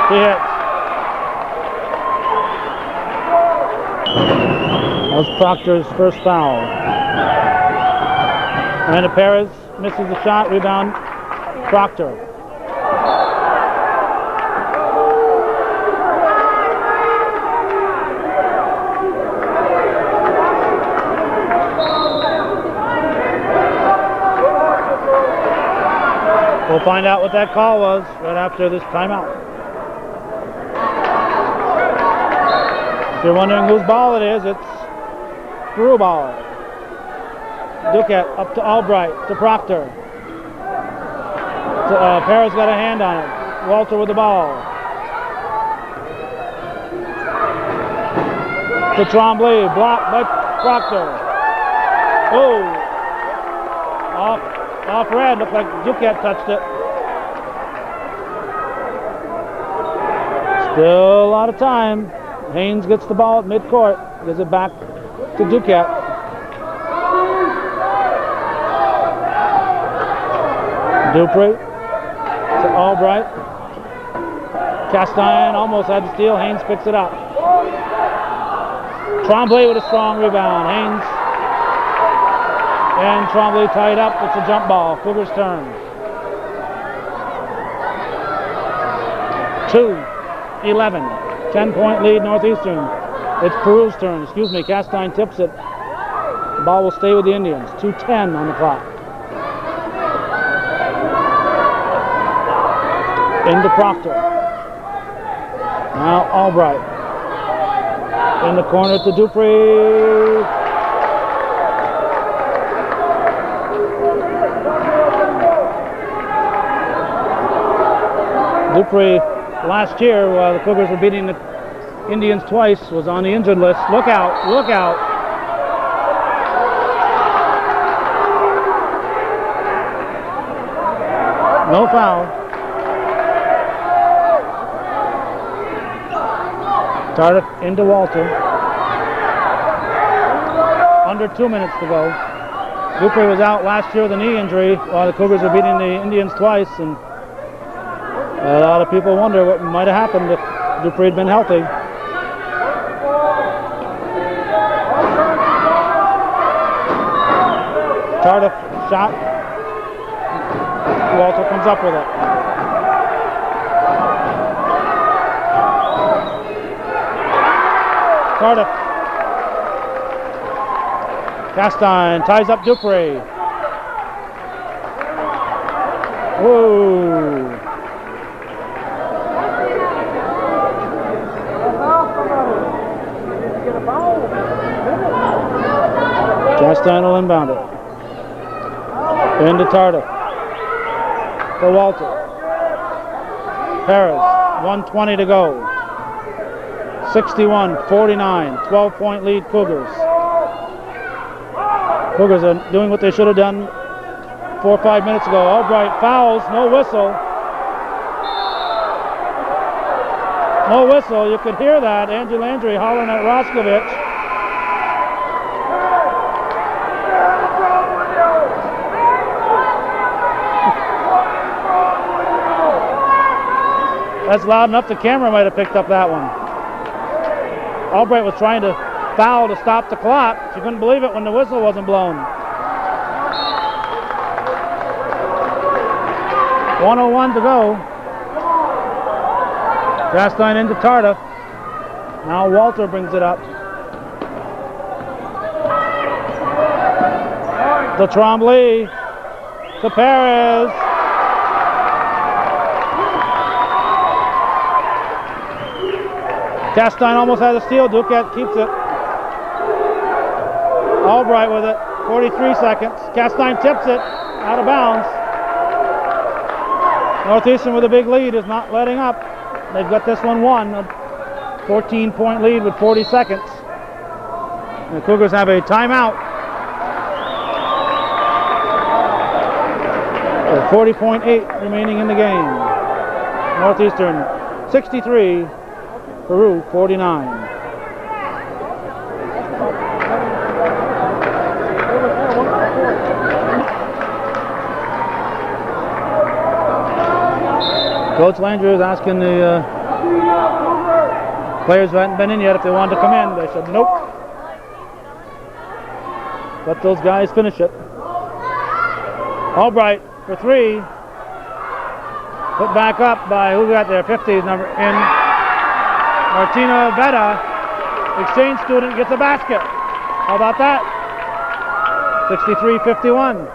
Speaker 1: She hits. That was Proctor's first foul. Amanda Perez misses the shot. Rebound, Proctor. We'll find out what that call was right after this timeout. If you're wondering whose ball it is, it's Peru ball. Duquette up to Albright, to Proctor. Perez got a hand on it. Walter with the ball. To Tremblay, blocked by Proctor. Oh! Off red, looked like Duquette touched it. Still a lot of time. Haynes gets the ball at midcourt, gives it back to Duquette. Dupre to Albright. Castine almost had the steal. Haynes picks it up. Tremblay with a strong rebound. Haynes and Tremblay tied up. It's a jump ball. Cougars turn. 2-11. 10-point lead Northeastern. It's Peru's turn. Castine tips it. The ball will stay with the Indians. 2:10 on the clock. Into Proctor. Now Albright. In the corner to Dupree. Dupree last year, while the Cougars were beating the Indians twice, was on the injured list. Look out, look out. No foul. Tardif into Walter. Under 2 minutes to go. Dupree was out last year with a knee injury while the Cougars were beating the Indians twice, and a lot of people wonder what might have happened if Dupree had been healthy. Tardif shot. Walter comes up with it. Tardif. Castine ties up Dupree. Whoa. Castine will inbound it. Into Tardif. For Walter. Perez, 1:20 to go. 61-49, 12-point lead Cougars. Cougars are doing what they should have done 4 or 5 minutes ago. Albright fouls, no whistle. No whistle, you could hear that. Andrew Landry hollering at Roskovich. That's loud enough the camera might have picked up that one. Albright was trying to foul to stop the clock. She couldn't believe it when the whistle wasn't blown. 1:01 to go. Castine into Tardif. Now Walter brings it up. To Tremblay. To Perez. Castine almost has a steal. Duquette keeps it. Albright with it. 43 seconds. Castine tips it out of bounds. Northeastern with a big lead is not letting up. They've got this one won. A 14-point lead with 40 seconds. And the Cougars have a timeout. 40.8 remaining in the game. Northeastern 63. Peru 49. Coach Landry is asking the players who hadn't been in yet if they wanted to come in. They said nope. Let those guys finish it. Albright for three. Put back up by who got there? 50's number in. Martina Vetta, exchange student, gets a basket. How about that? 63-51.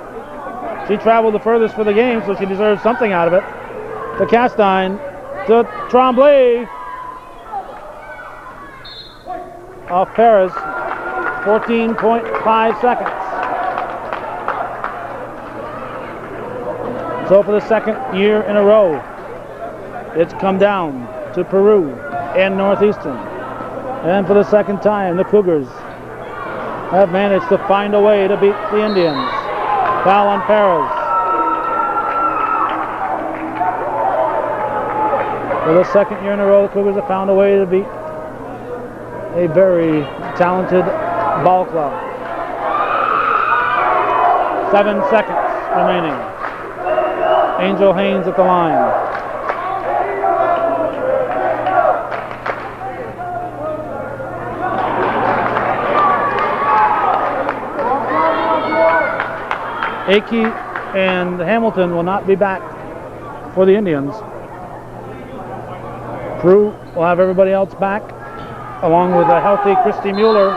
Speaker 1: She traveled the furthest for the game, so she deserves something out of it. To Castine, to Tremblay. Off Perez, 14.5 seconds. So for the second year in a row, it's come down to Peru and Northeastern. And for the second time, the Cougars have managed to find a way to beat the Indians. Foul on Perez. For the second year in a row, the Cougars have found a way to beat a very talented ball club. 7 seconds remaining. Angel Haynes at the line. Akey and Hamilton will not be back for the Indians. Peru will have everybody else back, along with a healthy Christy Mueller,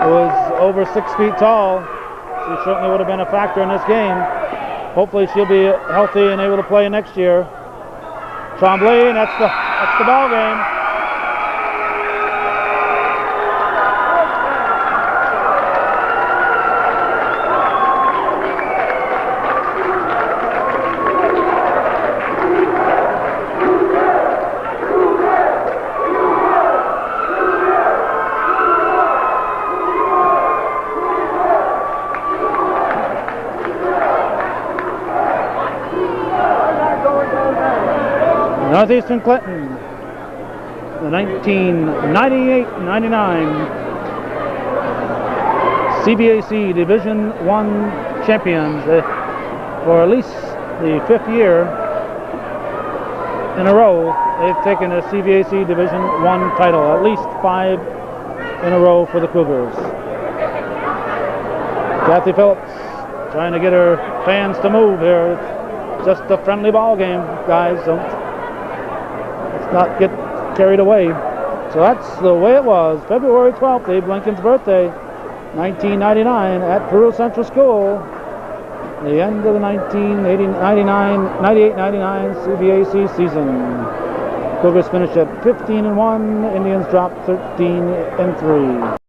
Speaker 1: who is over 6 feet tall. She certainly would have been a factor in this game. Hopefully she'll be healthy and able to play next year. Tremblay, and that's the ball game. Northeastern Clinton, the 1998-99 CBAC Division I champions for at least the 5th year in a row. They've taken a CBAC Division I title, at least 5 in a row for the Cougars. Kathy Phillips trying to get her fans to move here. It's just a friendly ball game, guys. Let's not get carried away. So that's the way it was. February 12th, Abe Lincoln's birthday, 1999 at Peru Central School. The end of the 98-99 CBAC season. Cougars finished at 15-1. Indians dropped 13-3.